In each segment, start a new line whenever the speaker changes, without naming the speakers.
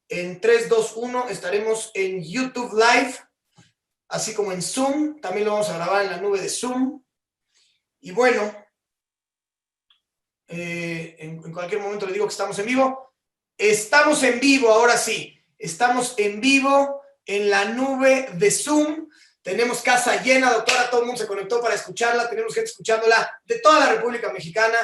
En 3, 2, 1 estaremos en YouTube Live, así como en Zoom. También lo vamos a grabar en la nube de Zoom. Y bueno, en cualquier momento le digo que estamos en vivo. Estamos en vivo, ahora sí. Estamos en vivo en la nube de Zoom. Tenemos casa llena, doctora. Todo el mundo se conectó para escucharla. Tenemos gente escuchándola de toda la República Mexicana.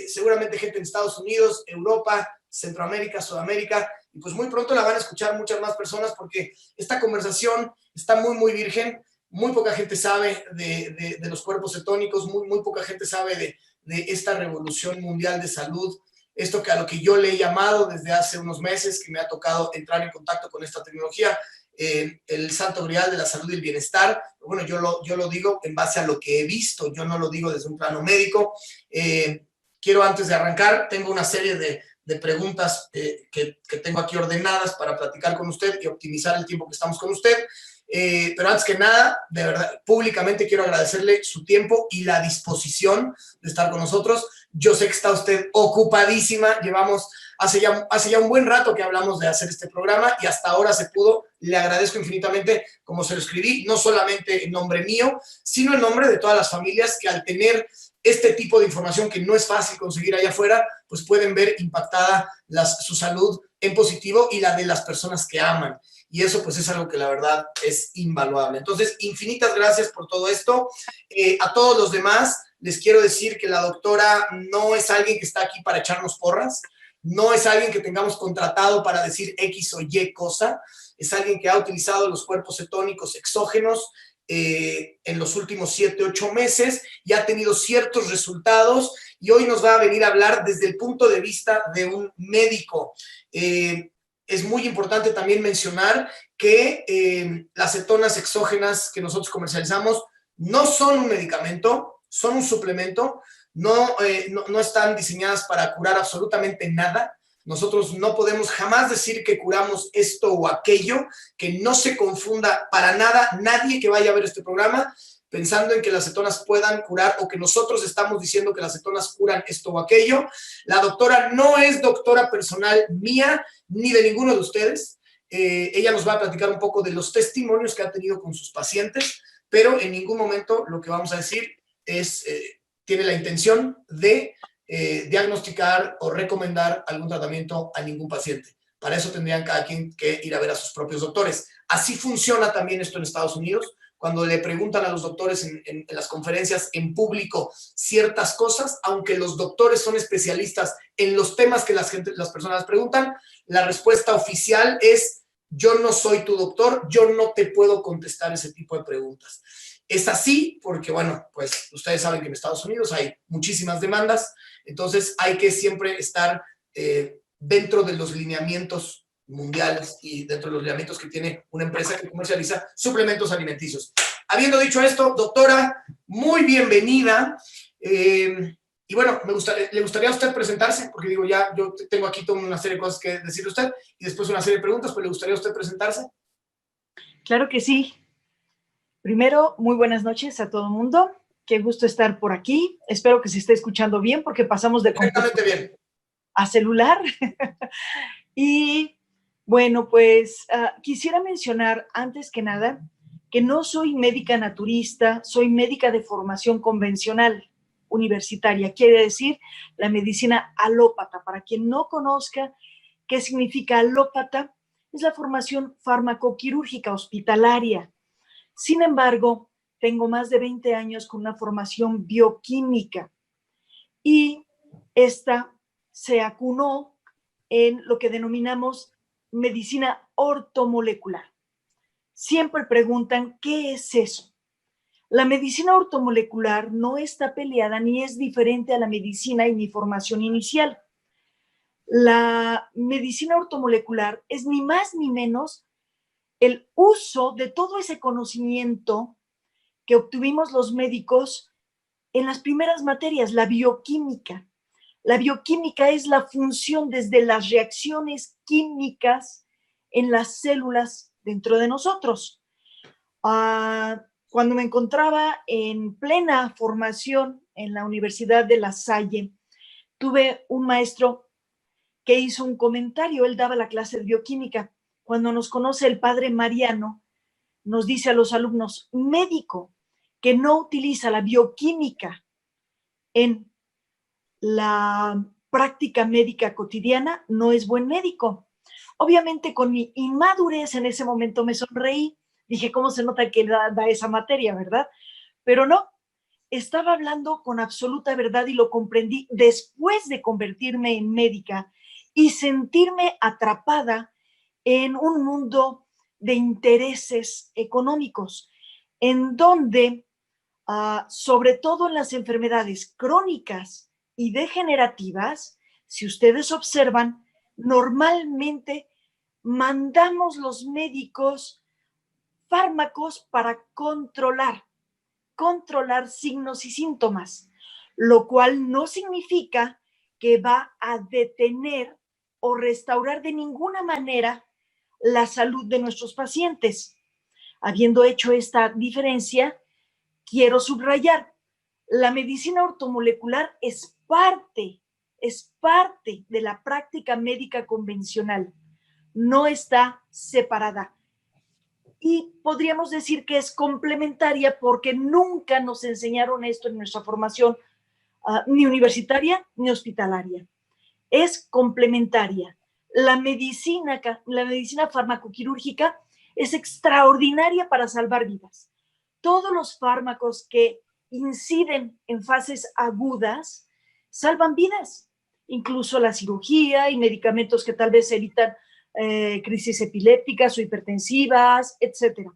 Seguramente gente en Estados Unidos, Europa, Centroamérica, Sudamérica. Y pues muy pronto la van a escuchar muchas más personas porque esta conversación está muy, muy virgen. Muy poca gente sabe de los cuerpos cetónicos. Muy poca gente sabe de esta revolución mundial de salud, esto que a lo que yo le he llamado desde hace unos meses, que me ha tocado entrar en contacto con esta tecnología, el santo grial de la salud y el bienestar. Bueno, yo lo digo en base a lo que he visto, yo no lo digo desde un plano médico. Quiero, antes de arrancar, tengo una serie de preguntas que tengo aquí ordenadas para platicar con usted y optimizar el tiempo que estamos con usted. Pero antes que nada, de verdad, públicamente quiero agradecerle su tiempo y la disposición de estar con nosotros. Yo sé que está usted ocupadísima, hace ya un buen rato que hablamos de hacer este programa y hasta ahora se pudo. Le agradezco infinitamente, como se lo escribí, no solamente en nombre mío, sino en nombre de todas las familias que al tener este tipo de información que no es fácil conseguir allá afuera, pues pueden ver impactada su salud en positivo y la de las personas que aman. Y eso pues es algo que la verdad es invaluable. Entonces, infinitas gracias por todo esto. A todos los demás les quiero decir que la doctora no es alguien que está aquí para echarnos porras, no es alguien que tengamos contratado para decir X o Y cosa, es alguien que ha utilizado los cuerpos cetónicos exógenos en los últimos 7, 8 meses y ha tenido ciertos resultados y hoy nos va a venir a hablar desde el punto de vista de un médico. Es muy importante también mencionar que las cetonas exógenas que nosotros comercializamos no son un medicamento, son un suplemento, no están diseñadas para curar absolutamente nada. Nosotros no podemos jamás decir que curamos esto o aquello, que no se confunda para nada nadie que vaya a ver este programa pensando en que las cetonas puedan curar o que nosotros estamos diciendo que las cetonas curan esto o aquello. La doctora no es doctora personal mía ni de ninguno de ustedes. Ella nos va a platicar un poco de los testimonios que ha tenido con sus pacientes, pero en ningún momento lo que vamos a decir tiene la intención de diagnosticar o recomendar algún tratamiento a ningún paciente. Para eso tendrían cada quien que ir a ver a sus propios doctores. Así funciona también esto en Estados Unidos. Cuando le preguntan a los doctores en las conferencias en público ciertas cosas, aunque los doctores son especialistas en los temas que las personas preguntan, la respuesta oficial es: yo no soy tu doctor, yo no te puedo contestar ese tipo de preguntas. Es así porque, bueno, pues ustedes saben que en Estados Unidos hay muchísimas demandas, entonces hay que siempre estar dentro de los lineamientos mundiales y dentro de los lineamientos que tiene una empresa que comercializa suplementos alimenticios. Habiendo dicho esto, doctora, muy bienvenida. Y bueno, ¿le gustaría a usted presentarse? Porque digo, ya yo tengo aquí toda una serie de cosas que decirle a usted y después una serie de preguntas, pero ¿le gustaría a usted presentarse?
Claro que sí. Primero, muy buenas noches a todo el mundo. Qué gusto estar por aquí. Espero que se esté escuchando bien porque pasamos de
completamente bien
a celular. Y bueno, pues quisiera mencionar antes que nada que no soy médica naturista, soy médica de formación convencional universitaria, quiere decir la medicina alópata. Para quien no conozca qué significa alópata, es la formación farmacoquirúrgica hospitalaria. Sin embargo, tengo más de 20 años con una formación bioquímica y esta se acunó en lo que denominamos medicina ortomolecular. Siempre preguntan, ¿qué es eso? La medicina ortomolecular no está peleada ni es diferente a la medicina y mi formación inicial. La medicina ortomolecular es ni más ni menos el uso de todo ese conocimiento que obtuvimos los médicos en las primeras materias, la bioquímica. La bioquímica es la función desde las reacciones químicas en las células dentro de nosotros. Cuando me encontraba en plena formación en la Universidad de La Salle, tuve un maestro que hizo un comentario. Él daba la clase de bioquímica. Cuando nos conoce el padre Mariano, nos dice a los alumnos: médico que no utiliza la bioquímica en la práctica médica cotidiana no es buen médico. Obviamente, con mi inmadurez en ese momento me sonreí. Dije, ¿cómo se nota que da esa materia, verdad? Pero no, estaba hablando con absoluta verdad y lo comprendí después de convertirme en médica y sentirme atrapada en un mundo de intereses económicos, en donde, sobre todo en las enfermedades crónicas y degenerativas, si ustedes observan, normalmente mandamos los médicos fármacos para controlar signos y síntomas, lo cual no significa que va a detener o restaurar de ninguna manera la salud de nuestros pacientes. Habiendo hecho esta diferencia, quiero subrayar, la medicina ortomolecular es parte de la práctica médica convencional, no está separada. Y podríamos decir que es complementaria porque nunca nos enseñaron esto en nuestra formación, ni universitaria ni hospitalaria. Es complementaria. La medicina farmacoquirúrgica es extraordinaria para salvar vidas. Todos los fármacos que inciden en fases agudas salvan vidas, incluso la cirugía y medicamentos que tal vez evitan crisis epilépticas o hipertensivas, etcétera.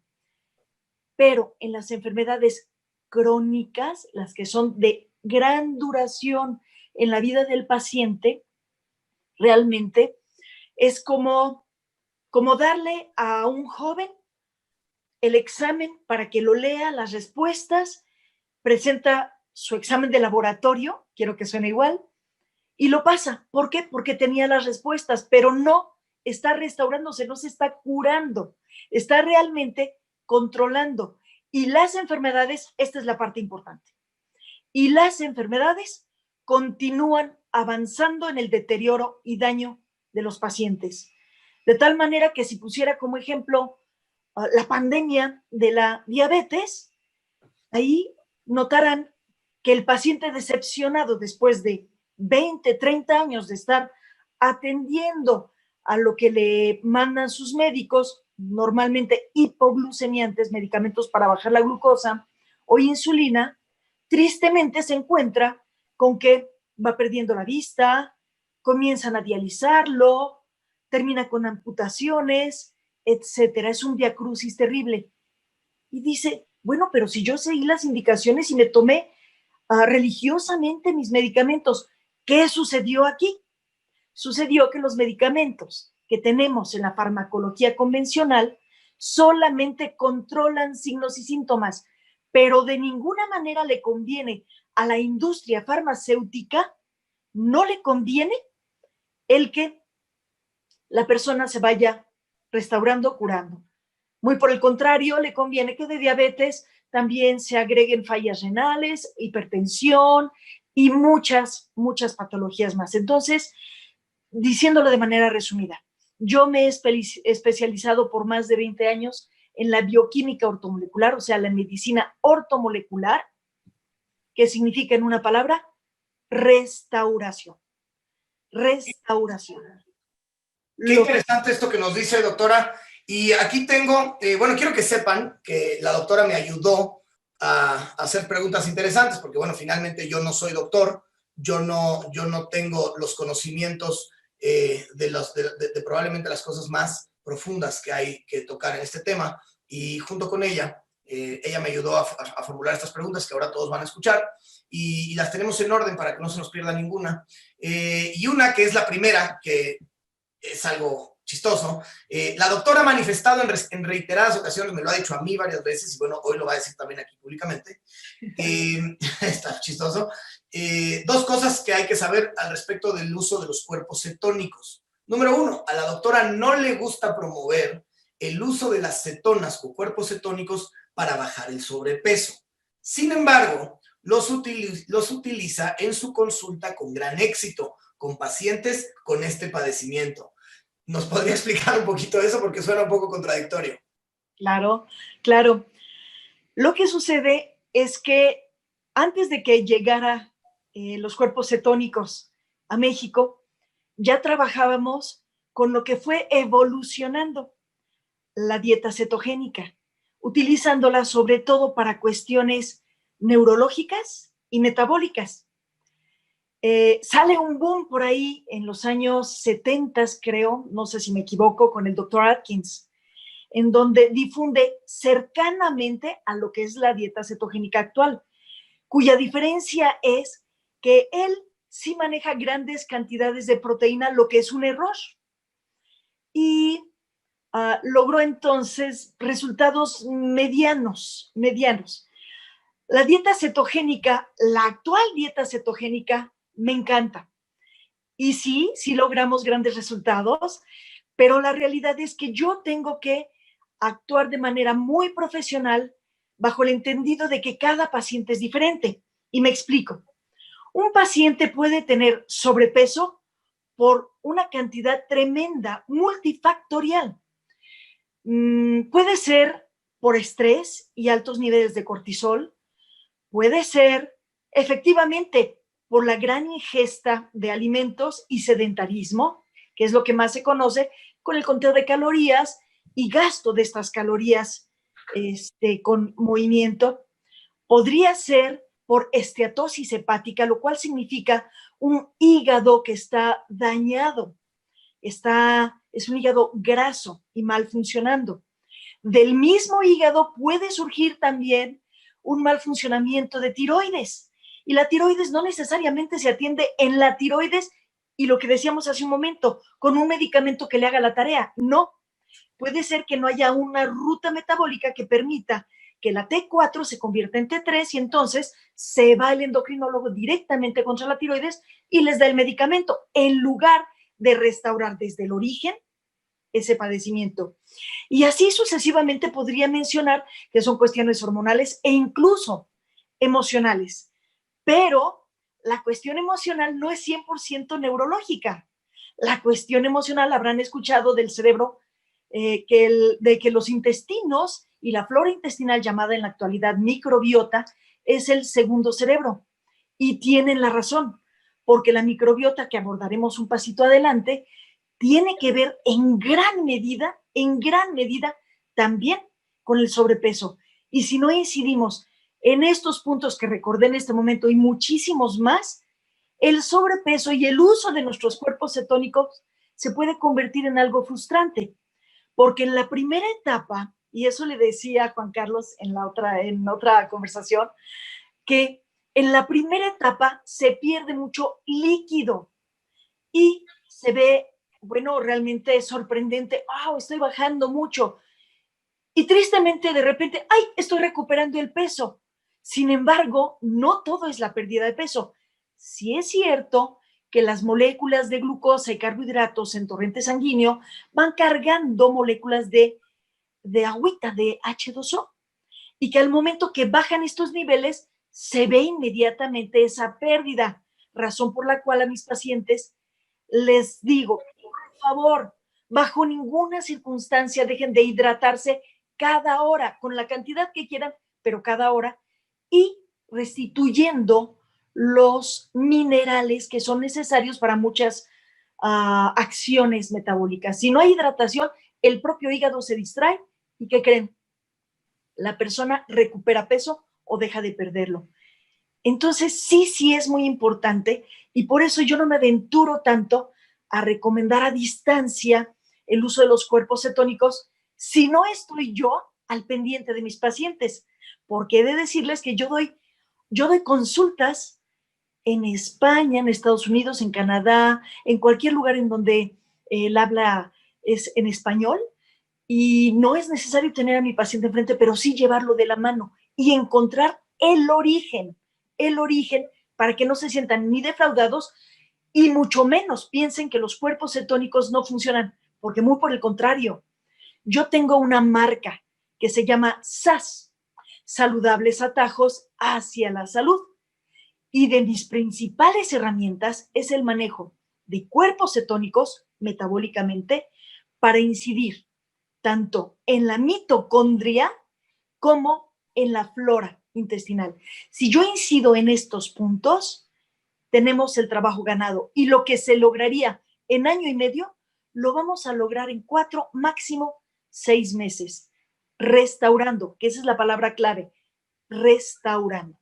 Pero en las enfermedades crónicas, las que son de gran duración en la vida del paciente, realmente es como darle a un joven el examen para que lo lea, las respuestas, presenta su examen de laboratorio, quiero que suene igual, y lo pasa. ¿Por qué? Porque tenía las respuestas, pero no está restaurándose, no se está curando, está realmente controlando. Y las enfermedades, esta es la parte importante, y las enfermedades continúan avanzando en el deterioro y daño de los pacientes. De tal manera que si pusiera como ejemplo la pandemia de la diabetes, ahí notarán que el paciente decepcionado después de 20, 30 años de estar atendiendo a lo que le mandan sus médicos, normalmente hipoglucemiantes, medicamentos para bajar la glucosa o insulina, tristemente se encuentra con que va perdiendo la vista, comienzan a dializarlo, termina con amputaciones, etcétera. Es un viacrucis terrible. Y dice, bueno, pero si yo seguí las indicaciones y me tomé religiosamente mis medicamentos, ¿qué sucedió aquí? Sucedió que los medicamentos que tenemos en la farmacología convencional solamente controlan signos y síntomas, pero de ninguna manera le conviene a la industria farmacéutica, no le conviene el que la persona se vaya restaurando, curando. Muy por el contrario, le conviene que de diabetes también se agreguen fallas renales, hipertensión y muchas patologías más. Entonces, diciéndolo de manera resumida, yo me he especializado por más de 20 años en la bioquímica ortomolecular, o sea, la medicina ortomolecular, que significa en una palabra, restauración. Restauración.
Qué interesante esto que nos dice, doctora. Y aquí tengo, bueno, quiero que sepan que la doctora me ayudó a hacer preguntas interesantes, porque bueno, finalmente yo no soy doctor, yo no tengo los conocimientos de probablemente las cosas más profundas que hay que tocar en este tema, y junto con ella, ella me ayudó a formular estas preguntas que ahora todos van a escuchar, y las tenemos en orden para que no se nos pierda ninguna. Y una que es la primera, que es algo chistoso. La doctora ha manifestado en reiteradas ocasiones, me lo ha dicho a mí varias veces, y bueno, hoy lo va a decir también aquí públicamente, está chistoso, dos cosas que hay que saber al respecto del uso de los cuerpos cetónicos. Número uno, a la doctora no le gusta promover el uso de las cetonas o cuerpos cetónicos para bajar el sobrepeso. Sin embargo, los utiliza en su consulta con gran éxito, con pacientes con este padecimiento. ¿Nos podría explicar un poquito eso? Porque suena un poco contradictorio.
Claro, claro. Lo que sucede es que antes de que llegara los cuerpos cetónicos a México, ya trabajábamos con lo que fue evolucionando la dieta cetogénica, utilizándola sobre todo para cuestiones neurológicas y metabólicas. Sale un boom por ahí en los años 70, creo, no sé si me equivoco, con el doctor Atkins, en donde difunde cercanamente a lo que es la dieta cetogénica actual, cuya diferencia es que él sí maneja grandes cantidades de proteína, lo que es un error. Y logró entonces resultados medianos. La dieta cetogénica, la actual dieta cetogénica, me encanta. Y sí logramos grandes resultados, pero la realidad es que yo tengo que actuar de manera muy profesional bajo el entendido de que cada paciente es diferente. Y me explico. Un paciente puede tener sobrepeso por una cantidad tremenda, multifactorial. Puede ser por estrés y altos niveles de cortisol, puede ser efectivamente por la gran ingesta de alimentos y sedentarismo, que es lo que más se conoce con el conteo de calorías y gasto de estas calorías con movimiento. Podría ser por esteatosis hepática, lo cual significa un hígado que está dañado, es un hígado graso y mal funcionando. Del mismo hígado puede surgir también un mal funcionamiento de tiroides. Y la tiroides no necesariamente se atiende en la tiroides y lo que decíamos hace un momento, con un medicamento que le haga la tarea. No, puede ser que no haya una ruta metabólica que permita que la T4 se convierta en T3 y entonces se va el endocrinólogo directamente contra la tiroides y les da el medicamento en lugar de restaurar desde el origen ese padecimiento. Y así sucesivamente podría mencionar que son cuestiones hormonales e incluso emocionales. Pero la cuestión emocional no es 100% neurológica. La cuestión emocional, habrán escuchado del cerebro, de que los intestinos y la flora intestinal, llamada en la actualidad microbiota, es el segundo cerebro. Y tienen la razón, porque la microbiota, que abordaremos un pasito adelante, tiene que ver en gran medida, también con el sobrepeso. Y si no incidimos en estos puntos que recordé en este momento y muchísimos más, el sobrepeso y el uso de nuestros cuerpos cetónicos se puede convertir en algo frustrante, porque en la primera etapa, y eso le decía a Juan Carlos en otra conversación, que en la primera etapa se pierde mucho líquido y se ve, bueno, realmente sorprendente, wow, estoy bajando mucho. Y tristemente, de repente, ay, estoy recuperando el peso. Sin embargo, no todo es la pérdida de peso. Sí es cierto que las moléculas de glucosa y carbohidratos en torrente sanguíneo van cargando moléculas de agüita, de H2O, y que al momento que bajan estos niveles, se ve inmediatamente esa pérdida, razón por la cual a mis pacientes les digo, por favor, bajo ninguna circunstancia dejen de hidratarse cada hora, con la cantidad que quieran, pero cada hora, y restituyendo los minerales que son necesarios para muchas acciones metabólicas. Si no hay hidratación, el propio hígado se distrae y ¿qué creen? La persona recupera peso o deja de perderlo. Entonces, sí es muy importante y por eso yo no me aventuro tanto a recomendar a distancia el uso de los cuerpos cetónicos si no estoy yo al pendiente de mis pacientes, porque he de decirles que yo doy consultas en España, en Estados Unidos, en Canadá, en cualquier lugar en donde el habla es en español, y no es necesario tener a mi paciente enfrente, pero sí llevarlo de la mano y encontrar el origen para que no se sientan ni defraudados y mucho menos piensen que los cuerpos cetónicos no funcionan, porque muy por el contrario. Yo tengo una marca que se llama SAS, Saludables Atajos hacia la Salud, y de mis principales herramientas es el manejo de cuerpos cetónicos metabólicamente para incidir tanto en la mitocondria como en la flora intestinal. Si yo incido en estos puntos, tenemos el trabajo ganado y lo que se lograría en año y medio, lo vamos a lograr en 4, máximo 6 meses, restaurando, que esa es la palabra clave, restaurando.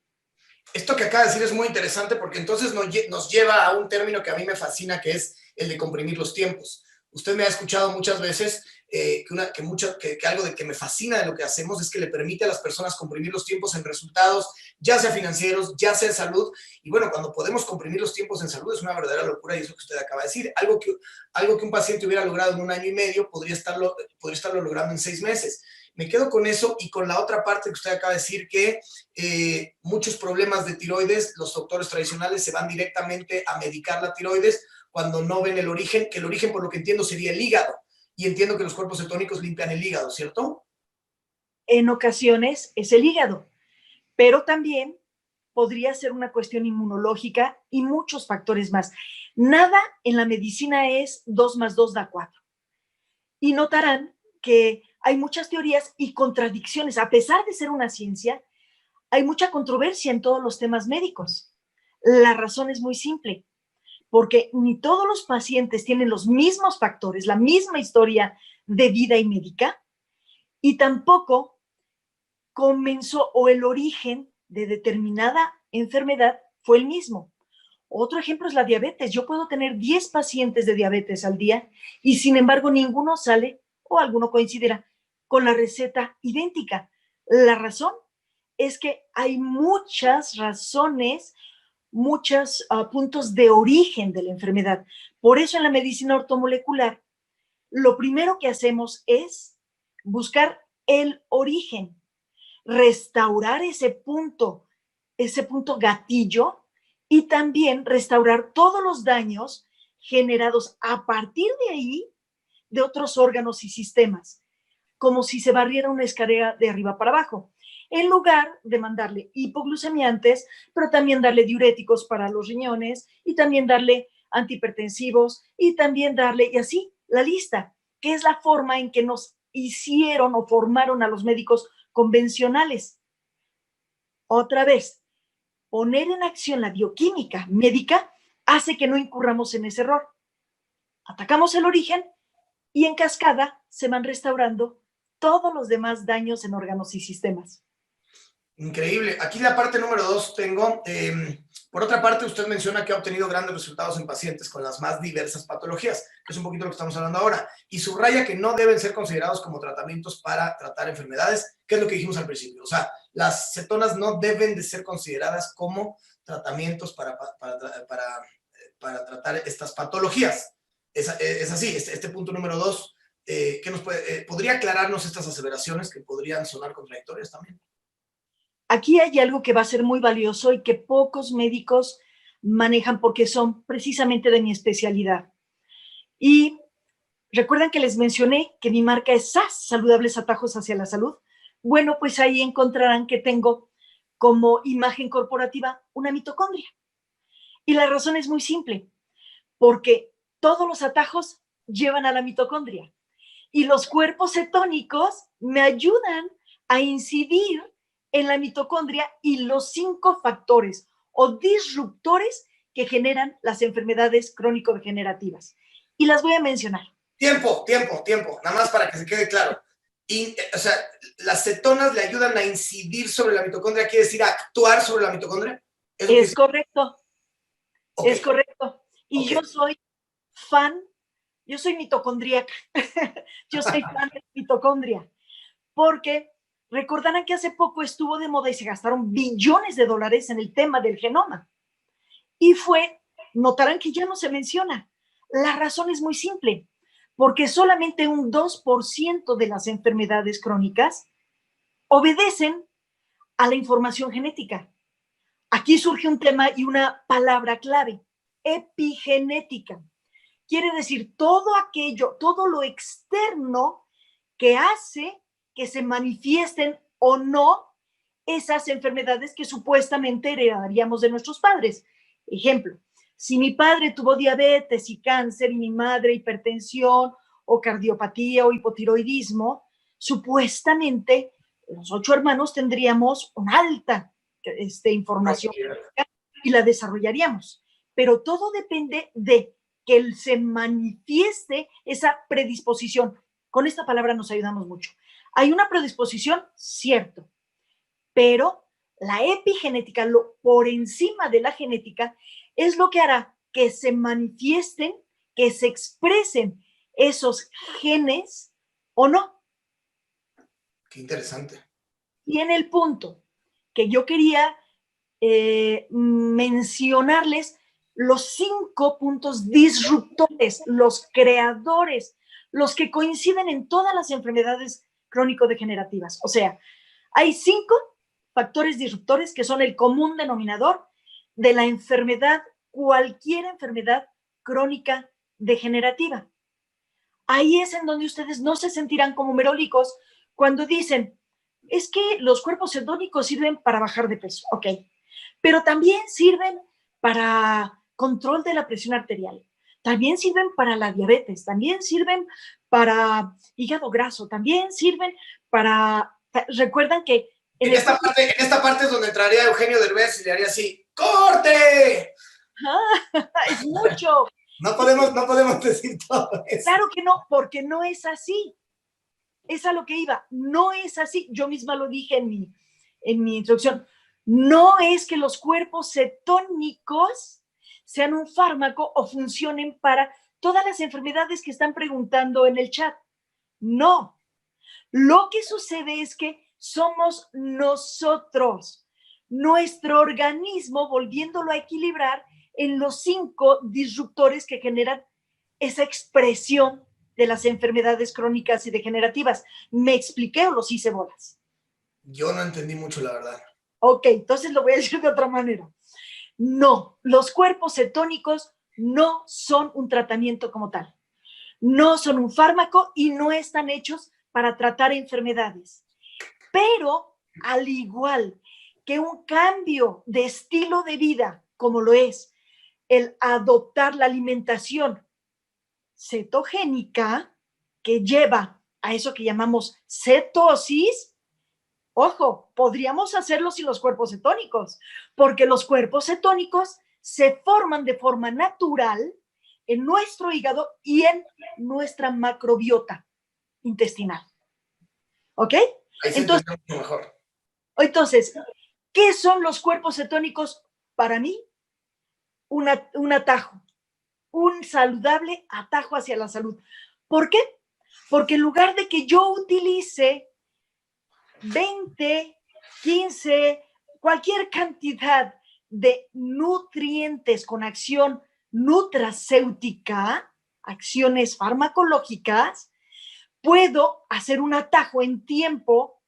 Esto que acaba de decir es muy interesante porque entonces nos lleva a un término que a mí me fascina, que es el de comprimir los tiempos. Usted me ha escuchado muchas veces que algo de que me fascina de lo que hacemos es que le permite a las personas comprimir los tiempos en resultados, ya sea financieros, ya sea en salud. Y bueno, cuando podemos comprimir los tiempos en salud es una verdadera locura y es lo que usted acaba de decir. Algo que un paciente hubiera logrado en un año y medio podría estarlo logrando en 6 meses. Me quedo con eso y con la otra parte que usted acaba de decir, que muchos problemas de tiroides, los doctores tradicionales se van directamente a medicar la tiroides cuando no ven el origen, que el origen, por lo que entiendo, sería el hígado. Y entiendo que los cuerpos cetónicos limpian el hígado, ¿cierto?
En ocasiones es el hígado, pero también podría ser una cuestión inmunológica y muchos factores más. Nada en la medicina es 2 más 2 da 4. Y notarán que hay muchas teorías y contradicciones. A pesar de ser una ciencia, hay mucha controversia en todos los temas médicos. La razón es muy simple, porque ni todos los pacientes tienen los mismos factores, la misma historia de vida y médica, y tampoco comenzó o el origen de determinada enfermedad fue el mismo. Otro ejemplo es la diabetes. Yo puedo tener 10 pacientes de diabetes al día y sin embargo ninguno sale o alguno coincidirá con la receta idéntica. La razón es que hay muchas razones, muchos puntos de origen de la enfermedad. Por eso en la medicina ortomolecular, lo primero que hacemos es buscar el origen, restaurar ese punto gatillo y también restaurar todos los daños generados a partir de ahí de otros órganos y sistemas, como si se barriera una escalera de arriba para abajo, en lugar de mandarle hipoglucemiantes, pero también darle diuréticos para los riñones y también darle antihipertensivos y también darle, y así, la lista, que es la forma en que nos hicieron o formaron a los médicos convencionales. Otra vez, poner en acción la bioquímica médica hace que no incurramos en ese error. Atacamos el origen y en cascada se van restaurando todos los demás daños en órganos y sistemas.
Increíble. Aquí la parte número 2 tengo, por otra parte, usted menciona que ha obtenido grandes resultados en pacientes con las más diversas patologías, que es un poquito lo que estamos hablando ahora, y subraya que no deben ser considerados como tratamientos para tratar enfermedades, que es lo que dijimos al principio. O sea, las cetonas no deben de ser consideradas como tratamientos para tratar estas patologías. Es así, este punto número 2, ¿podría aclararnos estas aseveraciones que podrían sonar contradictorias también?
Aquí hay algo que va a ser muy valioso y que pocos médicos manejan porque son precisamente de mi especialidad. Y recuerdan que les mencioné que mi marca es SAS, Saludables Atajos hacia la Salud. Bueno, pues ahí encontrarán que tengo como imagen corporativa una mitocondria. Y la razón es muy simple, porque todos los atajos llevan a la mitocondria y los cuerpos cetónicos me ayudan a incidir en la mitocondria y los 5 factores o disruptores que generan las enfermedades crónico-degenerativas. Y las voy a mencionar.
Tiempo, nada más para que se quede claro. Y, o sea, las cetonas le ayudan a incidir sobre la mitocondria, quiere decir a actuar sobre la mitocondria.
Es correcto,
okay.
Es correcto. Y
okay.
Yo soy fan, yo soy mitocondríaca, yo soy fan de la mitocondria, porque recordarán que hace poco estuvo de moda y se gastaron billones de dólares en el tema del genoma. Y notarán que ya no se menciona. La razón es muy simple, porque solamente un 2% de las enfermedades crónicas obedecen a la información genética. Aquí surge un tema y una palabra clave, epigenética. Quiere decir todo aquello, todo lo externo que hace que se manifiesten o no esas enfermedades que supuestamente heredaríamos de nuestros padres. Ejemplo, Si mi padre tuvo diabetes y cáncer y mi madre hipertensión o cardiopatía o hipotiroidismo, supuestamente los 8 hermanos tendríamos una alta información y la desarrollaríamos. Pero todo depende de que se manifieste esa predisposición. Con esta palabra nos ayudamos mucho. Hay una predisposición, cierto, pero la epigenética, por encima de la genética, es lo que hará que se manifiesten, que se expresen esos genes o no.
Qué interesante.
Y en el punto que yo quería mencionarles los 5 puntos disruptores, los creadores, los que coinciden en todas las enfermedades crónico-degenerativas. O sea, hay 5 factores disruptores que son el común denominador de la enfermedad, cualquier enfermedad crónica degenerativa. Ahí es en donde ustedes no se sentirán como merólicos cuando dicen, es que los cuerpos cetóricos sirven para bajar de peso. Ok, pero también sirven para control de la presión arterial, también sirven para la diabetes, también sirven para hígado graso, también sirven para... Recuerdan que...
En esta parte es donde entraría Eugenio Derbez y le haría así, ¡corte!
Es mucho.
No podemos decir todo eso.
Claro que no, porque no es así. Es a lo que iba. No es así. Yo misma lo dije en mi introducción. No es que los cuerpos cetónicos sean un fármaco o funcionen para todas las enfermedades que están preguntando en el chat. No. Lo que sucede es que somos nosotros, nuestro organismo, volviéndolo a equilibrar en los 5 disruptores que generan esa expresión de las enfermedades crónicas y degenerativas. ¿Me expliqué o los hice bolas?
Yo no entendí mucho, la verdad.
Ok, entonces lo voy a decir de otra manera. No, los cuerpos cetónicos no son un tratamiento como tal. No son un fármaco y no están hechos para tratar enfermedades. Pero al igual que un cambio de estilo de vida, como lo es el adoptar la alimentación cetogénica, que lleva a eso que llamamos cetosis, ojo, podríamos hacerlo sin los cuerpos cetónicos, porque los cuerpos cetónicos se forman de forma natural en nuestro hígado y en nuestra macrobiota intestinal. ¿Ok?
Ahí se entendió mucho mejor.
Entonces, ¿qué son los cuerpos cetónicos? Para mí, un atajo, un saludable atajo hacia la salud. ¿Por qué? Porque en lugar de que yo utilice 20, 15, cualquier cantidad de nutrientes con acción nutracéutica, acciones farmacológicas, puedo hacer un atajo en tiempo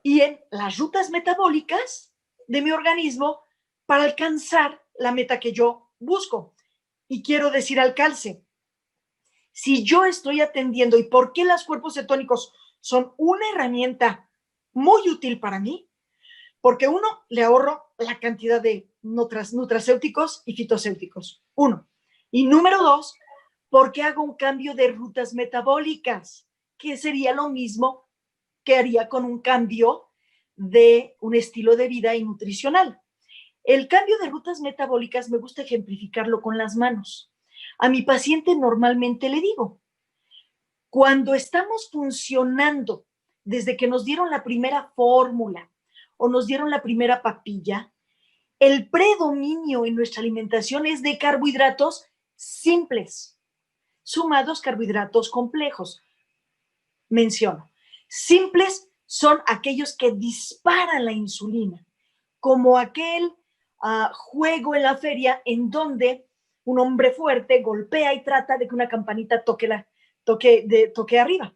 y en las rutas metabólicas de mi organismo para alcanzar la meta que yo busco. Y quiero decir al calce, si yo estoy atendiendo, ¿y por qué los cuerpos cetónicos son una herramienta muy útil para mí? Porque uno, le ahorro la cantidad de nutracéuticos y fitocéuticos. 1. Y número 2, porque hago un cambio de rutas metabólicas, que sería lo mismo que haría con un cambio de un estilo de vida y nutricional. El cambio de rutas metabólicas me gusta ejemplificarlo con las manos. A mi paciente normalmente le digo, cuando estamos funcionando desde que nos dieron la primera fórmula o nos dieron la primera papilla, el predominio en nuestra alimentación es de carbohidratos simples, sumados carbohidratos complejos. Menciono, simples son aquellos que disparan la insulina, como aquel juego en la feria en donde un hombre fuerte golpea y trata de que una campanita toque arriba.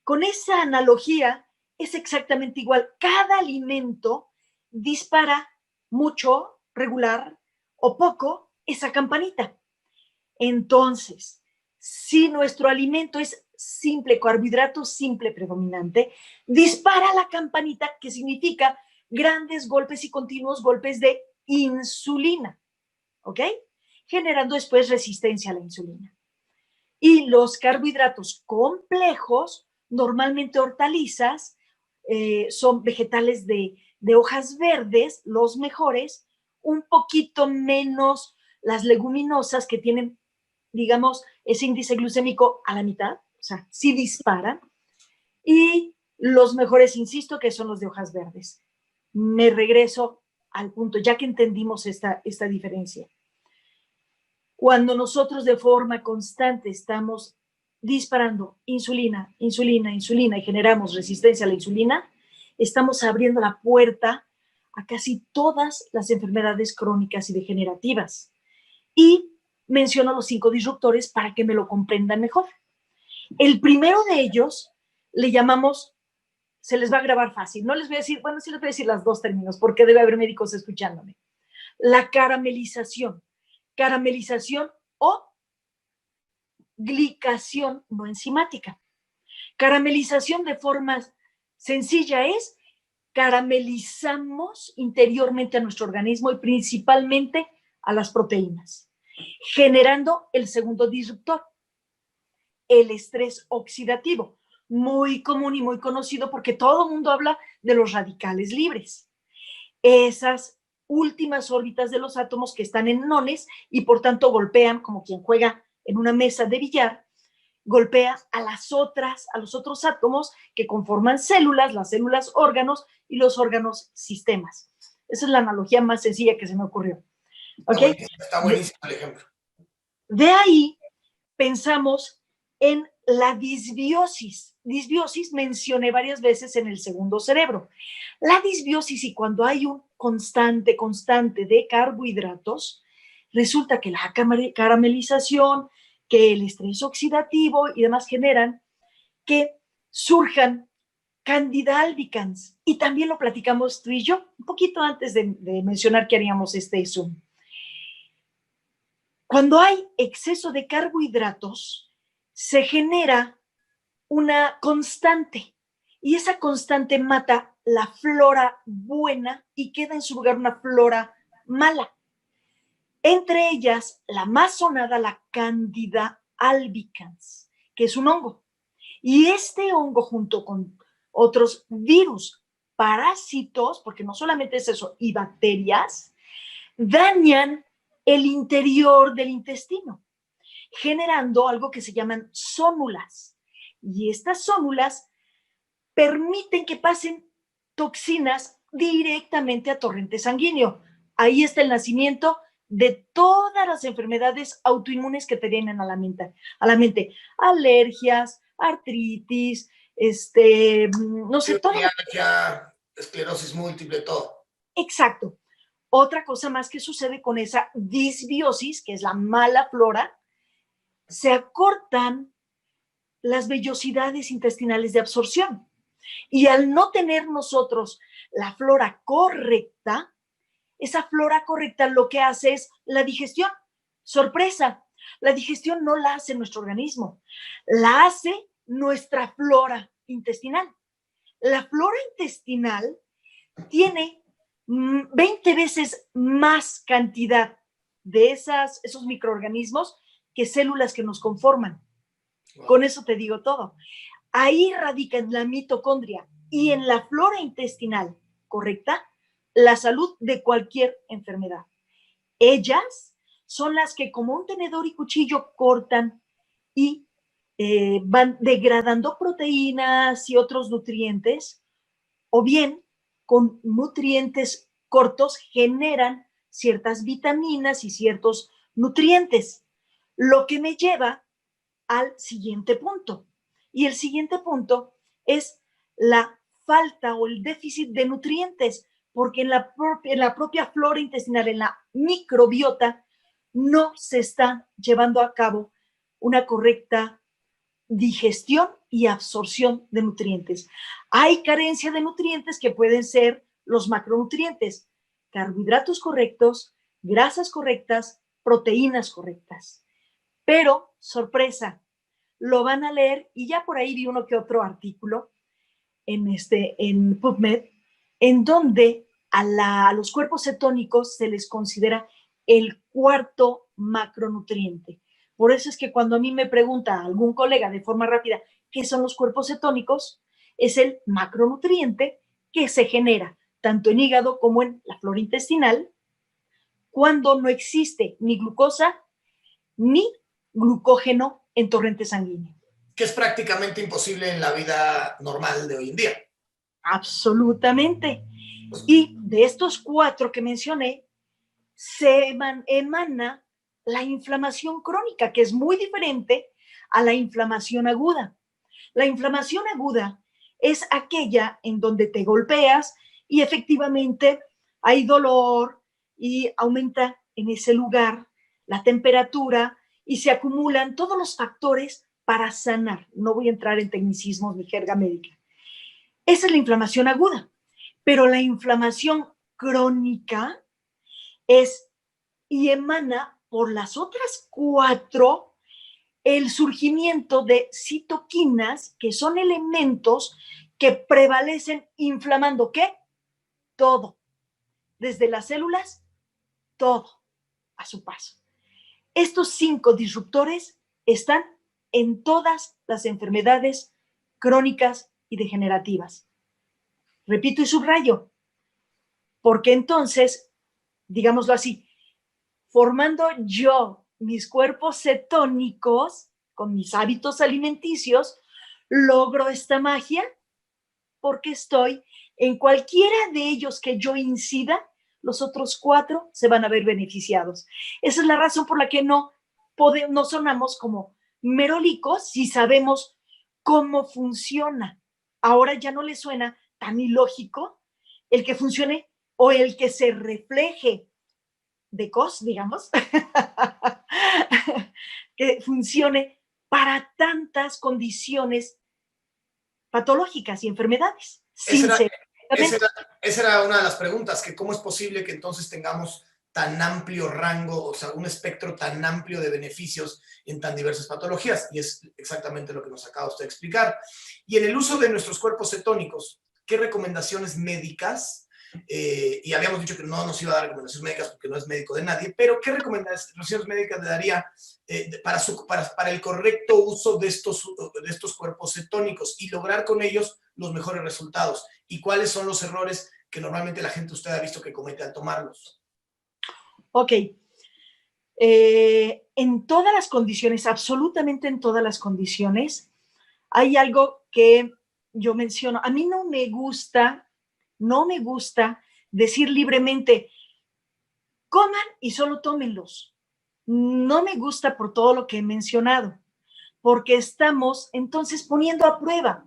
Con esa analogía es exactamente igual. Cada alimento dispara mucho, regular o poco esa campanita. Entonces, si nuestro alimento es simple, carbohidrato simple predominante, dispara la campanita, que significa grandes golpes y continuos golpes de insulina. ¿ok? Generando después resistencia a la insulina. Y los carbohidratos complejos, normalmente hortalizas, son vegetales de hojas verdes, los mejores, un poquito menos las leguminosas que tienen, digamos, ese índice glucémico a la mitad, o sea, sí disparan, y los mejores, insisto, que son los de hojas verdes. Me regreso al punto, ya que entendimos esta diferencia. Cuando nosotros de forma constante estamos disparando insulina, insulina, insulina y generamos resistencia a la insulina, estamos abriendo la puerta a casi todas las enfermedades crónicas y degenerativas. Y menciono los 5 disruptores para que me lo comprendan mejor. El primero de ellos le llamamos, se les va a grabar fácil, no les voy a decir, bueno, sí les voy a decir las 2 términos, porque debe haber médicos escuchándome. La caramelización. Caramelización o glicación no enzimática. Caramelización de forma sencilla es caramelizamos interiormente a nuestro organismo y principalmente a las proteínas, generando el segundo disruptor, el estrés oxidativo, muy común y muy conocido porque todo el mundo habla de los radicales libres. Esas últimas órbitas de los átomos que están en nones y por tanto golpean como quien juega en una mesa de billar, golpea a los otros átomos que conforman células, las células órganos y los órganos sistemas. Esa es la analogía más sencilla que se me ocurrió. ¿Okay?
Está buenísimo el ejemplo.
De ahí pensamos en la disbiosis. Disbiosis mencioné varias veces en el segundo cerebro. La disbiosis, y cuando hay un constante de carbohidratos, resulta que la caramelización, que el estrés oxidativo y demás generan que surjan Candida albicans. Y también lo platicamos tú y yo, un poquito antes de mencionar que haríamos este Zoom. Cuando hay exceso de carbohidratos, se genera una constante y esa constante mata la flora buena y queda en su lugar una flora mala. Entre ellas, la más sonada, la Candida albicans, que es un hongo. Y este hongo, junto con otros virus, parásitos, porque no solamente es eso, y bacterias, dañan el interior del intestino, generando algo que se llaman zónulas. Y estas zónulas permiten que pasen toxinas directamente a torrente sanguíneo. Ahí está el nacimiento de todas las enfermedades autoinmunes que te vienen a la mente. Alergias, artritis, no sé, todo.
Esclerosis múltiple, todo.
Exacto. Otra cosa más que sucede con esa disbiosis, que es la mala flora, se acortan las vellosidades intestinales de absorción. Y al no tener nosotros la flora correcta, esa flora correcta lo que hace es la digestión. Sorpresa, la digestión no la hace nuestro organismo, la hace nuestra flora intestinal. La flora intestinal tiene 20 veces más cantidad de esos microorganismos que células que nos conforman. Wow. Con eso te digo todo. Ahí radica en la mitocondria y en la flora intestinal correcta la salud de cualquier enfermedad. Ellas son las que como un tenedor y cuchillo cortan y van degradando proteínas y otros nutrientes, o bien con nutrientes cortos generan ciertas vitaminas y ciertos nutrientes, lo que me lleva al siguiente punto. Y el siguiente punto es la falta o el déficit de nutrientes, porque en la propia flora intestinal, en la microbiota, no se está llevando a cabo una correcta digestión y absorción de nutrientes. Hay carencia de nutrientes que pueden ser los macronutrientes, carbohidratos correctos, grasas correctas, proteínas correctas. Pero, sorpresa, lo van a leer y ya por ahí vi uno que otro artículo en PubMed, en donde a los cuerpos cetónicos se les considera el cuarto macronutriente. Por eso es que cuando a mí me pregunta algún colega de forma rápida qué son los cuerpos cetónicos, es el macronutriente que se genera tanto en hígado como en la flora intestinal cuando no existe ni glucosa ni glucógeno en torrente sanguíneo.
Que es prácticamente imposible en la vida normal de hoy en día.
Absolutamente. Y de estos 4 que mencioné, se emana la inflamación crónica, que es muy diferente a la inflamación aguda. La inflamación aguda es aquella en donde te golpeas y efectivamente hay dolor y aumenta en ese lugar la temperatura y se acumulan todos los factores para sanar. No voy a entrar en tecnicismos ni jerga médica. Esa es la inflamación aguda, pero la inflamación crónica es y emana por las otras 4 el surgimiento de citoquinas, que son elementos que prevalecen inflamando, ¿qué? Todo, desde las células, todo a su paso. Estos 5 disruptores están en todas las enfermedades crónicas y degenerativas. Repito y subrayo, porque entonces, digámoslo así, formando yo mis cuerpos cetónicos con mis hábitos alimenticios, logro esta magia porque estoy en cualquiera de ellos que yo incida, los otros 4 se van a ver beneficiados. Esa es la razón por la que no sonamos como merolicos si sabemos cómo funciona. Ahora ya no le suena tan ilógico el que funcione o el que se refleje de COS, digamos, que funcione para tantas condiciones patológicas y enfermedades.
Esa era una de las preguntas, que cómo es posible que entonces tengamos tan amplio rango, o sea, un espectro tan amplio de beneficios en tan diversas patologías, y es exactamente lo que nos acaba usted de explicar. Y en el uso de nuestros cuerpos cetónicos, ¿qué recomendaciones médicas? Y habíamos dicho que no nos iba a dar recomendaciones médicas porque no es médico de nadie, pero ¿qué recomendaciones médicas le daría para el correcto uso de estos cuerpos cetónicos y lograr con ellos los mejores resultados? ¿Y cuáles son los errores que normalmente la gente usted ha visto que comete al tomarlos?
Ok. En todas las condiciones, absolutamente en todas las condiciones, hay algo que yo menciono. A mí no me gusta decir libremente, coman y solo tómenlos. No me gusta por todo lo que he mencionado, porque estamos entonces poniendo a prueba.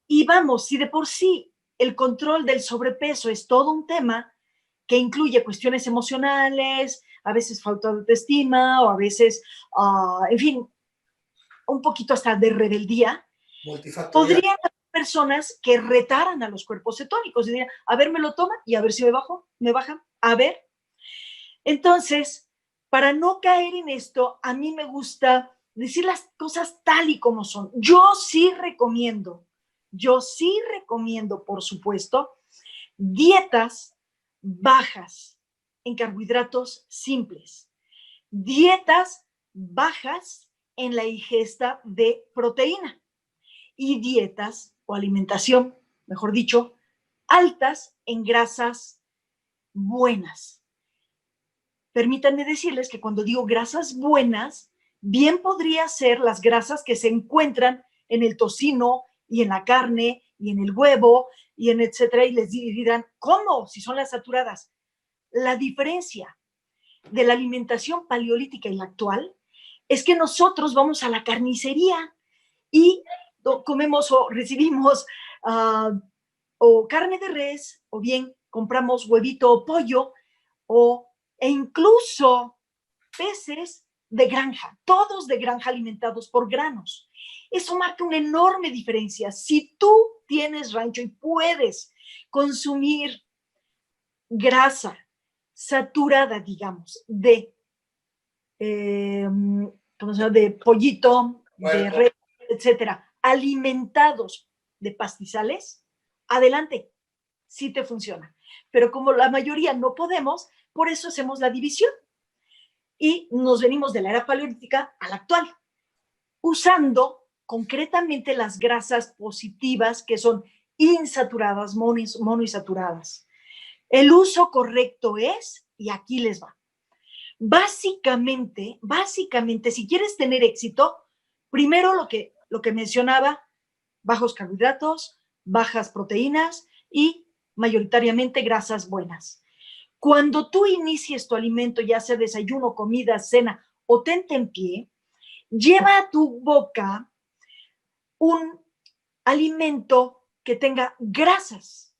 Y vamos, si de por sí el control del sobrepeso es todo un tema que incluye cuestiones emocionales, a veces falta de autoestima o a veces, en fin, un poquito hasta de rebeldía, podrían haber personas que retaran a los cuerpos cetónicos y dirían, a ver, me lo toma y a ver si me baja, a ver. Entonces, para no caer en esto, a mí me gusta decir las cosas tal y como son. Yo sí recomiendo, por supuesto, dietas bajas en carbohidratos simples, dietas bajas en la ingesta de proteína y dietas o alimentación, mejor dicho, altas en grasas buenas. Permítanme decirles que cuando digo grasas buenas, bien podría ser las grasas que se encuentran en el tocino y en la carne y en el huevo y en etcétera, y les dirán, ¿cómo? Si son las saturadas. La diferencia de la alimentación paleolítica y la actual es que nosotros vamos a la carnicería y comemos o recibimos o carne de res, o bien compramos huevito o pollo, e incluso peces de granja, todos de granja alimentados por granos. Eso marca una enorme diferencia. Si tú tienes rancho y puedes consumir grasa saturada, digamos, ¿cómo se llama? De pollito, de res, etcétera, alimentados de pastizales, adelante, sí te funciona. Pero como la mayoría no podemos, por eso hacemos la división. y nos venimos de la era paleolítica a la actual, usando concretamente las grasas positivas que son insaturadas, monoinsaturadas. El uso correcto es, y aquí les va, básicamente, si quieres tener éxito, primero lo que mencionaba, bajos carbohidratos, bajas proteínas y mayoritariamente grasas buenas. Cuando tú inicies tu alimento, ya sea desayuno, comida, cena o tentempié, lleva a tu boca un alimento que tenga grasas,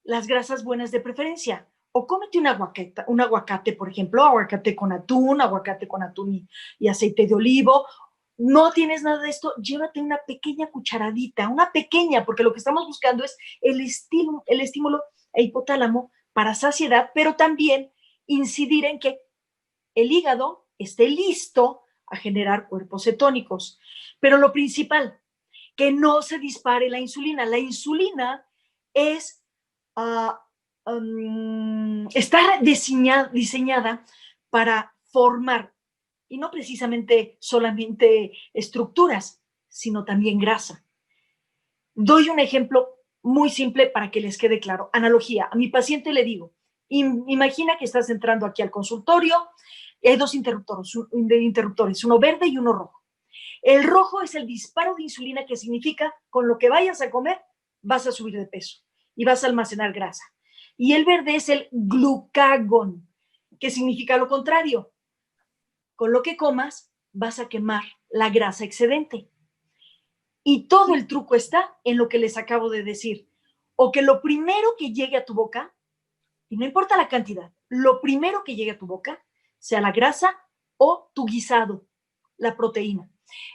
las grasas buenas de preferencia. O cómete un aguacate, por ejemplo, aguacate con atún y aceite de olivo. No tienes nada de esto, llévate una pequeña cucharadita, una pequeña, porque lo que estamos buscando es el estímulo hipotálamo para saciedad, pero también incidir en que el hígado esté listo a generar cuerpos cetónicos. Pero lo principal, que no se dispare la insulina. La insulina es, está diseñada para formar, y no precisamente solamente estructuras, sino también grasa. Doy un ejemplo muy simple para que les quede claro. Analogía, a mi paciente le digo, imagina que estás entrando aquí al consultorio, hay dos interruptores, uno verde y uno rojo. El rojo es el disparo de insulina, que significa con lo que vayas a comer vas a subir de peso y vas a almacenar grasa. Y el verde es el glucagón, que significa lo contrario. Con lo que comas vas a quemar la grasa excedente. Y todo el truco está en lo que les acabo de decir. O que lo primero que llegue a tu boca, y no importa la cantidad, lo primero que llegue a tu boca sea la grasa o tu guisado, la proteína.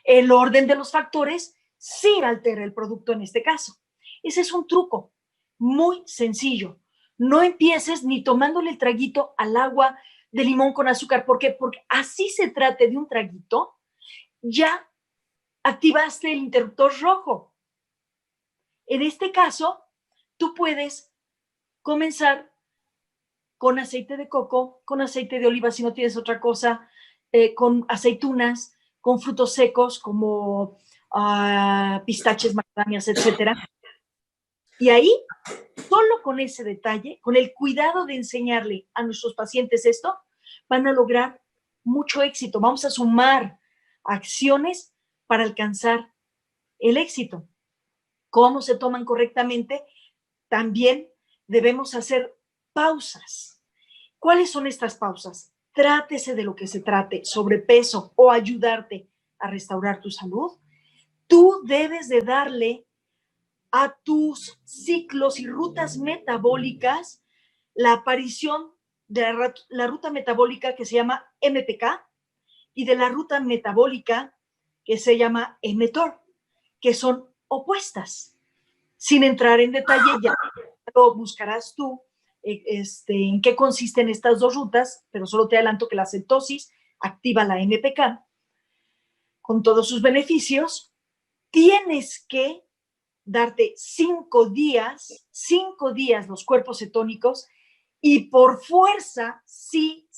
El orden de los factores sí altera el producto en este caso. Ese es un truco muy sencillo. No empieces ni tomándole el traguito al agua de limón con azúcar. ¿Por qué? Porque así se trate de un traguito, ya activaste el interruptor rojo. En este caso, tú puedes comenzar con aceite de coco, con aceite de oliva si no tienes otra cosa, con aceitunas, con frutos secos como pistaches, macadamias, etcétera. Y ahí, solo con ese detalle, con el cuidado de enseñarle a nuestros pacientes esto, van a lograr mucho éxito. Vamos a sumar acciones para alcanzar el éxito. ¿Cómo se toman correctamente? También debemos hacer pausas. ¿Cuáles son estas pausas? Trátese de lo que se trate, sobrepeso o ayudarte a restaurar tu salud. Tú debes de darle a tus ciclos y rutas metabólicas la aparición de la ruta metabólica que se llama MPK y de la ruta metabólica que se llama mTOR, que son opuestas. Sin entrar en detalle, ya lo buscarás tú en qué consisten estas dos rutas, pero solo te adelanto que la cetosis activa la MPK con todos sus beneficios. Tienes que darte 5 días los cuerpos cetónicos, y por fuerza, sí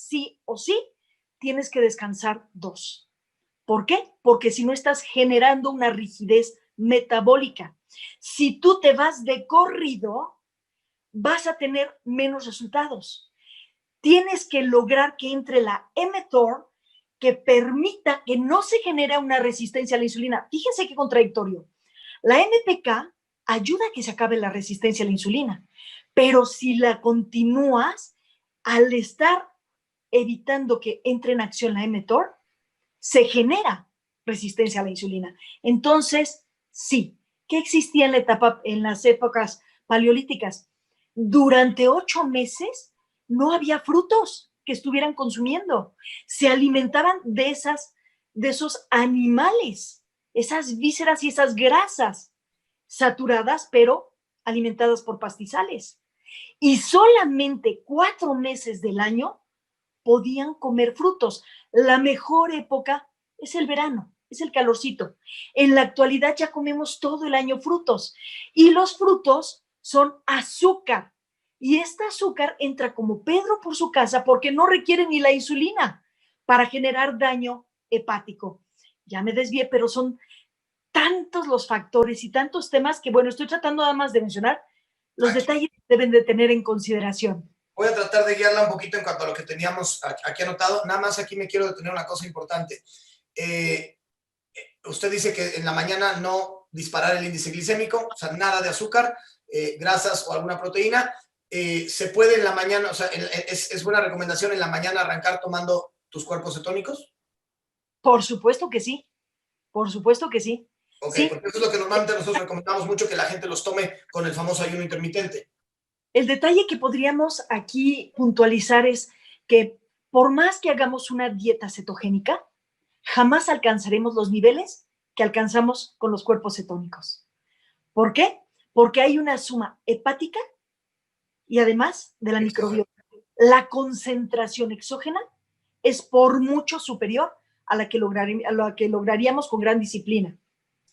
o sí, tienes que descansar 2. ¿Por qué? Porque si no estás generando una rigidez metabólica. Si tú te vas de corrido, vas a tener menos resultados. Tienes que lograr que entre la mTOR, que permita que no se genere una resistencia a la insulina. Fíjense qué contradictorio. La MPK ayuda a que se acabe la resistencia a la insulina, pero si la continúas, al estar evitando que entre en acción la mTOR, se genera resistencia a la insulina. Entonces, sí, ¿qué existía en las épocas paleolíticas? Durante 8 meses no había frutos que estuvieran consumiendo. Se alimentaban de esos animales, esas vísceras y esas grasas saturadas, pero alimentadas por pastizales. Y solamente 4 meses del año podían comer frutos. La mejor época es el verano, es el calorcito. En la actualidad ya comemos todo el año frutos, y los frutos son azúcar. Y este azúcar entra como Pedro por su casa porque no requiere ni la insulina. para generar daño hepático. Ya me desvié, pero son tantos los factores y tantos temas que, bueno, estoy tratando nada más de mencionar los detalles que deben de tener en consideración.
Voy a tratar de guiarla un poquito en cuanto a lo que teníamos aquí anotado. Nada más aquí me quiero detener una cosa importante. Usted dice que en la mañana no disparar el índice glicémico, o sea, nada de azúcar, grasas o alguna proteína. ¿Se puede en la mañana, o sea, es buena recomendación en la mañana arrancar tomando tus cuerpos cetónicos?
Por supuesto que sí, por supuesto que sí.
Ok,
sí.
Porque eso es lo que normalmente nosotros recomendamos mucho, que la gente los tome con el famoso ayuno intermitente.
El detalle que podríamos aquí puntualizar es que por más que hagamos una dieta cetogénica, jamás alcanzaremos los niveles que alcanzamos con los cuerpos cetónicos. ¿Por qué? Porque hay una suma hepática y además de la microbiota. La concentración exógena es por mucho superior a la que lograríamos con gran disciplina.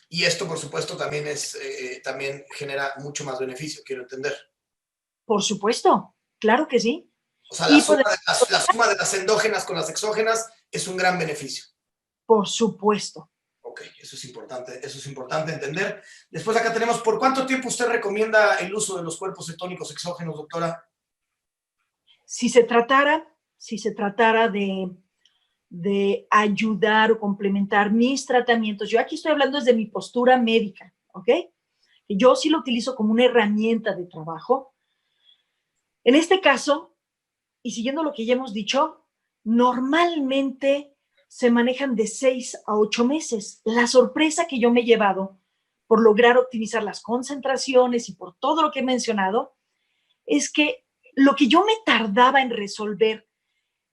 Y esto, por supuesto, también genera mucho más beneficio, quiero entender.
Por supuesto, claro que sí.
O sea, la suma de las endógenas con las exógenas es un gran beneficio.
Por supuesto.
Ok, eso es importante entender. Después acá tenemos, ¿por cuánto tiempo usted recomienda el uso de los cuerpos cetónicos exógenos, doctora?
Si se tratara de ayudar o complementar mis tratamientos, yo aquí estoy hablando desde mi postura médica, ¿ok? Yo sí lo utilizo como una herramienta de trabajo. En este caso, y siguiendo lo que ya hemos dicho, normalmente se manejan de 6 a 8 meses. La sorpresa que yo me he llevado por lograr optimizar las concentraciones y por todo lo que he mencionado, es que lo que yo me tardaba en resolver,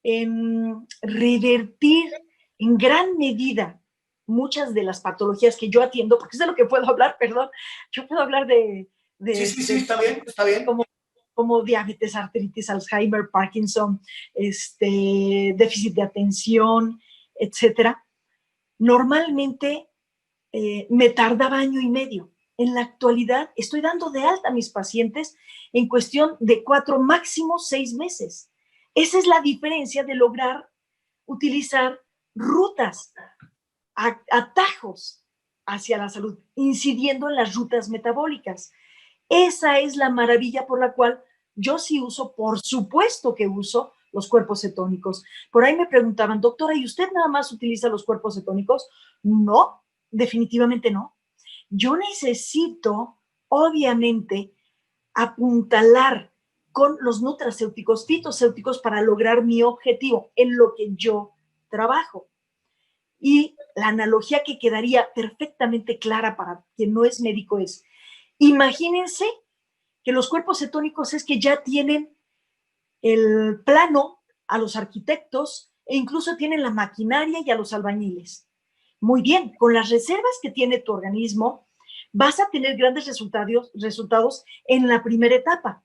en revertir en gran medida muchas de las patologías que yo atiendo, porque es de lo que puedo hablar, perdón, yo puedo hablar
Sí, está bien.
Como diabetes, artritis, Alzheimer, Parkinson, déficit de atención, etcétera. Normalmente me tardaba 1 año y medio. En la actualidad estoy dando de alta a mis pacientes en cuestión de 4, máximo 6 meses. Esa es la diferencia de lograr utilizar rutas, atajos hacia la salud, incidiendo en las rutas metabólicas. Esa es la maravilla por la cual yo sí uso, por supuesto que uso los cuerpos cetónicos. Por ahí me preguntaban, doctora, ¿y usted nada más utiliza los cuerpos cetónicos? No, definitivamente no. Yo necesito, obviamente, apuntalar con los nutracéuticos, fitocéuticos para lograr mi objetivo en lo que yo trabajo. Y la analogía que quedaría perfectamente clara para quien no es médico es, imagínense que los cuerpos cetónicos es que ya tienen el plano a los arquitectos e incluso tienen la maquinaria y a los albañiles. Muy bien, con las reservas que tiene tu organismo, vas a tener grandes resultados en la primera etapa.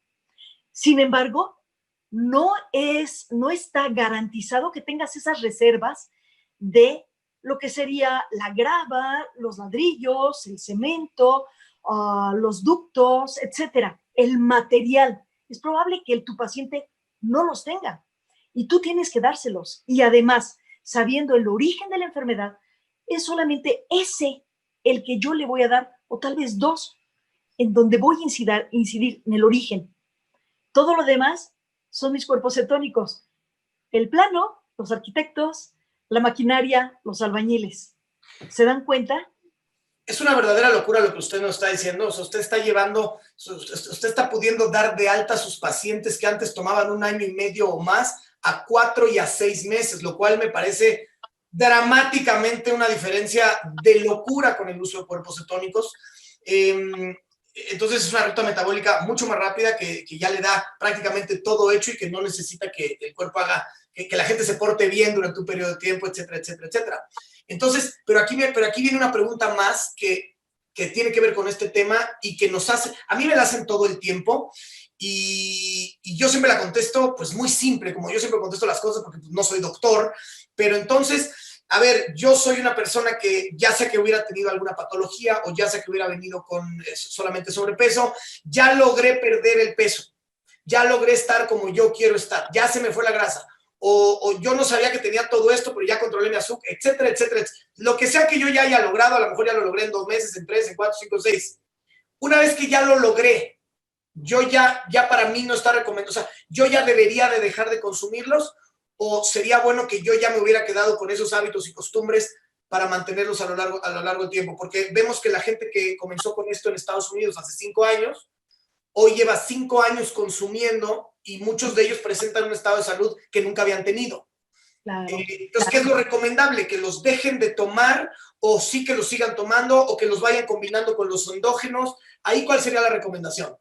Sin embargo, no está garantizado que tengas esas reservas de lo que sería la grava, los ladrillos, el cemento, los ductos, etcétera. El material. Es probable que tu paciente no los tenga y tú tienes que dárselos. Y además, sabiendo el origen de la enfermedad, es solamente ese el que yo le voy a dar, o tal vez 2, en donde voy a incidir en el origen. Todo lo demás son mis cuerpos cetónicos. El plano, los arquitectos, la maquinaria, los albañiles. ¿Se dan cuenta?
Es una verdadera locura lo que usted nos está diciendo. O sea, usted está pudiendo dar de alta a sus pacientes que antes tomaban 1 año y medio o más a 4 y a 6 meses, lo cual me parece dramáticamente una diferencia de locura con el uso de cuerpos cetónicos. Entonces es una ruta metabólica mucho más rápida que ya le da prácticamente todo hecho y que no necesita que el cuerpo haga, que la gente se porte bien durante un periodo de tiempo, etcétera, etcétera, etcétera. Entonces, pero aquí viene una pregunta más que tiene que ver con este tema y que a mí me la hacen todo el tiempo y yo siempre la contesto pues muy simple, como yo siempre contesto las cosas porque pues, no soy doctor, pero entonces, a ver, yo soy una persona que ya sea que hubiera tenido alguna patología o ya sea que hubiera venido con solamente sobrepeso, ya logré perder el peso, ya logré estar como yo quiero estar, ya se me fue la grasa. o yo no sabía que tenía todo esto, pero ya controlé mi azúcar, etcétera, etcétera, etcétera. Lo que sea que yo ya haya logrado, a lo mejor ya lo logré en 2 meses, en 3, en 4, 5, 6. Una vez que ya lo logré, yo ya para mí no está recomendado, o sea, yo ya debería de dejar de consumirlos, o sería bueno que yo ya me hubiera quedado con esos hábitos y costumbres para mantenerlos a lo largo del tiempo, porque vemos que la gente que comenzó con esto en Estados Unidos hace 5 años, hoy lleva 5 años consumiendo y muchos de ellos presentan un estado de salud que nunca habían tenido.
Claro,
Entonces, ¿qué es lo recomendable? ¿Que los dejen de tomar o sí que los sigan tomando o que los vayan combinando con los endógenos? ¿Ahí cuál sería la recomendación?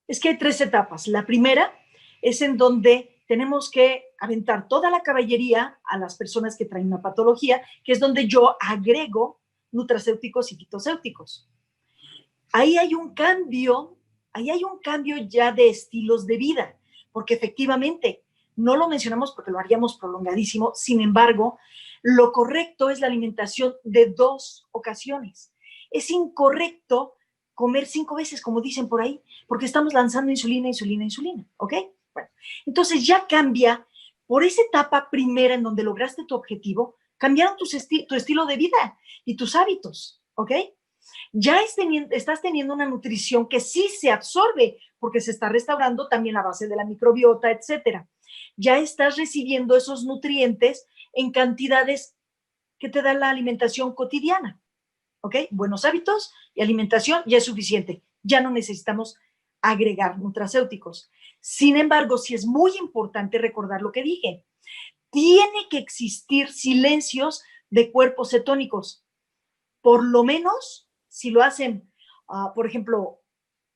Es que hay 3 etapas. La primera es en donde tenemos que aventar toda la caballería a las personas que traen una patología, que es donde yo agrego nutracéuticos y fitocéuticos. Ahí hay un cambio ya de estilos de vida, porque efectivamente no lo mencionamos porque lo haríamos prolongadísimo. Sin embargo, lo correcto es la alimentación de 2 ocasiones. Es incorrecto comer 5 veces, como dicen por ahí, porque estamos lanzando insulina, ¿ok? Bueno, entonces ya cambia, por esa etapa primera en donde lograste tu objetivo, cambiaron tu estilo de vida y tus hábitos, ¿ok? Ya estás teniendo una nutrición que sí se absorbe, porque se está restaurando también la base de la microbiota, etcétera. Ya estás recibiendo esos nutrientes en cantidades que te da la alimentación cotidiana. ¿Ok? Buenos hábitos y alimentación ya es suficiente. Ya no necesitamos agregar nutracéuticos. Sin embargo, sí es muy importante recordar lo que dije. Tiene que existir silencios de cuerpos cetónicos. Por lo menos, si lo hacen, por ejemplo,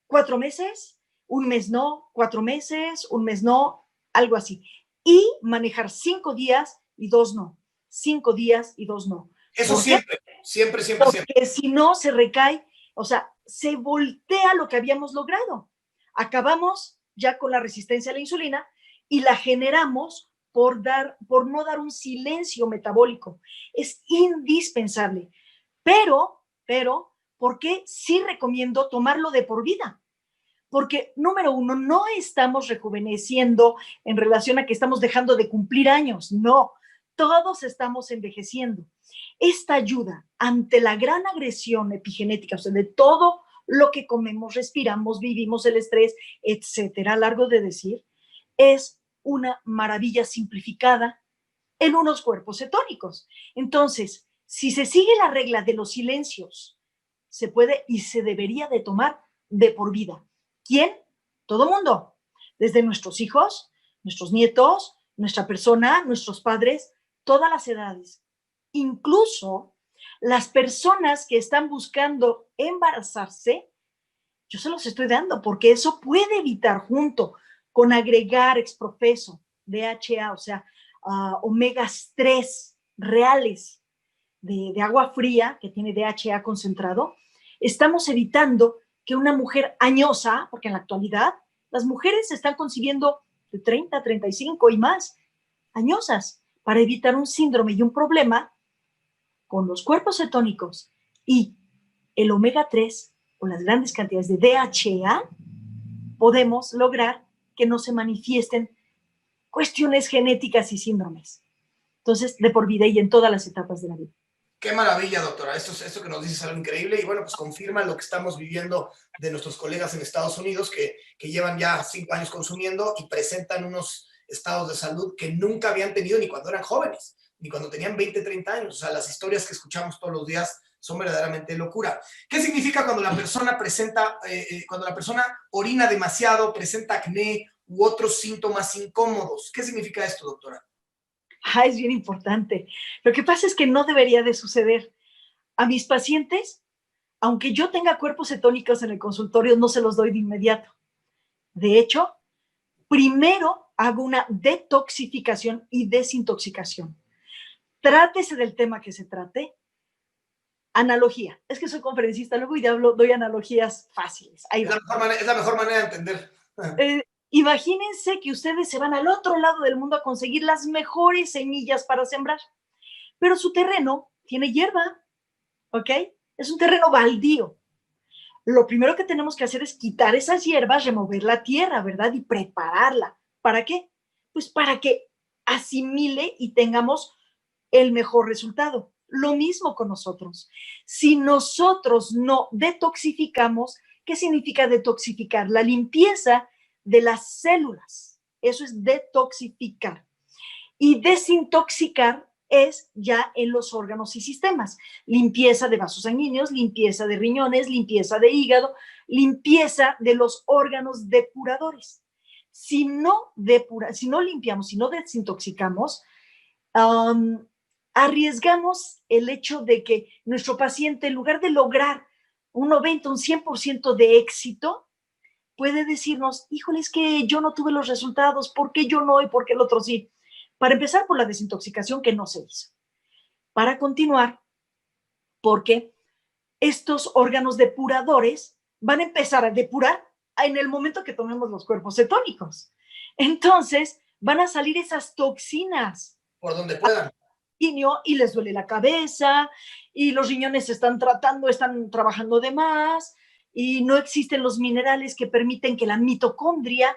4 meses, un mes no, 4 meses, un mes no, algo así. Y manejar 5 días y 2 no. 5 días y 2 no.
Eso siempre, siempre, siempre, siempre.
Porque si no, se recae, o sea, se voltea lo que habíamos logrado. Acabamos ya con la resistencia a la insulina y la generamos por no dar un silencio metabólico. Es indispensable. Pero, ¿por qué sí recomiendo tomarlo de por vida? Porque, número 1, no estamos rejuveneciendo en relación a que estamos dejando de cumplir años. No, todos estamos envejeciendo. Esta ayuda ante la gran agresión epigenética, o sea, de todo lo que comemos, respiramos, vivimos, el estrés, etcétera, largo de decir, es una maravilla simplificada en unos cuerpos cetónicos. Entonces, si se sigue la regla de los silencios, se puede y se debería de tomar de por vida. ¿Quién? Todo mundo. Desde nuestros hijos, nuestros nietos, nuestra persona, nuestros padres, todas las edades. Incluso las personas que están buscando embarazarse, yo se los estoy dando porque eso puede evitar junto con agregar exprofeso, DHA, o sea, omegas 3 reales de agua fría que tiene DHA concentrado, estamos evitando que una mujer añosa, porque en la actualidad las mujeres se están concibiendo de 30, 35 y más, añosas, para evitar un síndrome y un problema con los cuerpos cetónicos y el omega 3 o las grandes cantidades de DHA, podemos lograr que no se manifiesten cuestiones genéticas y síndromes. Entonces, de por vida y en todas las etapas de la vida.
Qué maravilla, doctora. Esto que nos dice es algo increíble y bueno, pues confirma lo que estamos viviendo de nuestros colegas en Estados Unidos que llevan ya 5 años consumiendo y presentan unos estados de salud que nunca habían tenido ni cuando eran jóvenes, ni cuando tenían 20, 30 años. O sea, las historias que escuchamos todos los días son verdaderamente locura. ¿Qué significa cuando la persona cuando la persona orina demasiado, presenta acné u otros síntomas incómodos? ¿Qué significa esto, doctora?
Es bien importante. Lo que pasa es que no debería de suceder. A mis pacientes, aunque yo tenga cuerpos cetónicos en el consultorio, no se los doy de inmediato. De hecho, primero hago una detoxificación y desintoxicación. Trátese del tema que se trate. Analogía. Es que soy conferencista luego y doy analogías fáciles. Ahí va.
Es la mejor manera de entender.
Imagínense que ustedes se van al otro lado del mundo a conseguir las mejores semillas para sembrar, pero su terreno tiene hierba, ¿ok? Es un terreno baldío. Lo primero que tenemos que hacer es quitar esas hierbas, remover la tierra, ¿verdad? Y prepararla. ¿Para qué? Pues para que asimile y tengamos el mejor resultado. Lo mismo con nosotros. Si nosotros no detoxificamos, ¿qué significa detoxificar? La limpieza de las células. Eso es detoxificar. Y desintoxicar es ya en los órganos y sistemas. Limpieza de vasos sanguíneos, limpieza de riñones, limpieza de hígado, limpieza de los órganos depuradores. Si no limpiamos, si no desintoxicamos, arriesgamos el hecho de que nuestro paciente, en lugar de lograr un 90, un 100% de éxito, puede decirnos, híjole, es que yo no tuve los resultados, ¿por qué yo no y por qué el otro sí? Para empezar, por la desintoxicación que no se hizo. Para continuar, porque estos órganos depuradores van a empezar a depurar en el momento que tomemos los cuerpos cetónicos. Entonces, van a salir esas toxinas.
Por donde puedan.
Y les duele la cabeza, y los riñones están trabajando de más, y no existen los minerales que permiten que la mitocondria,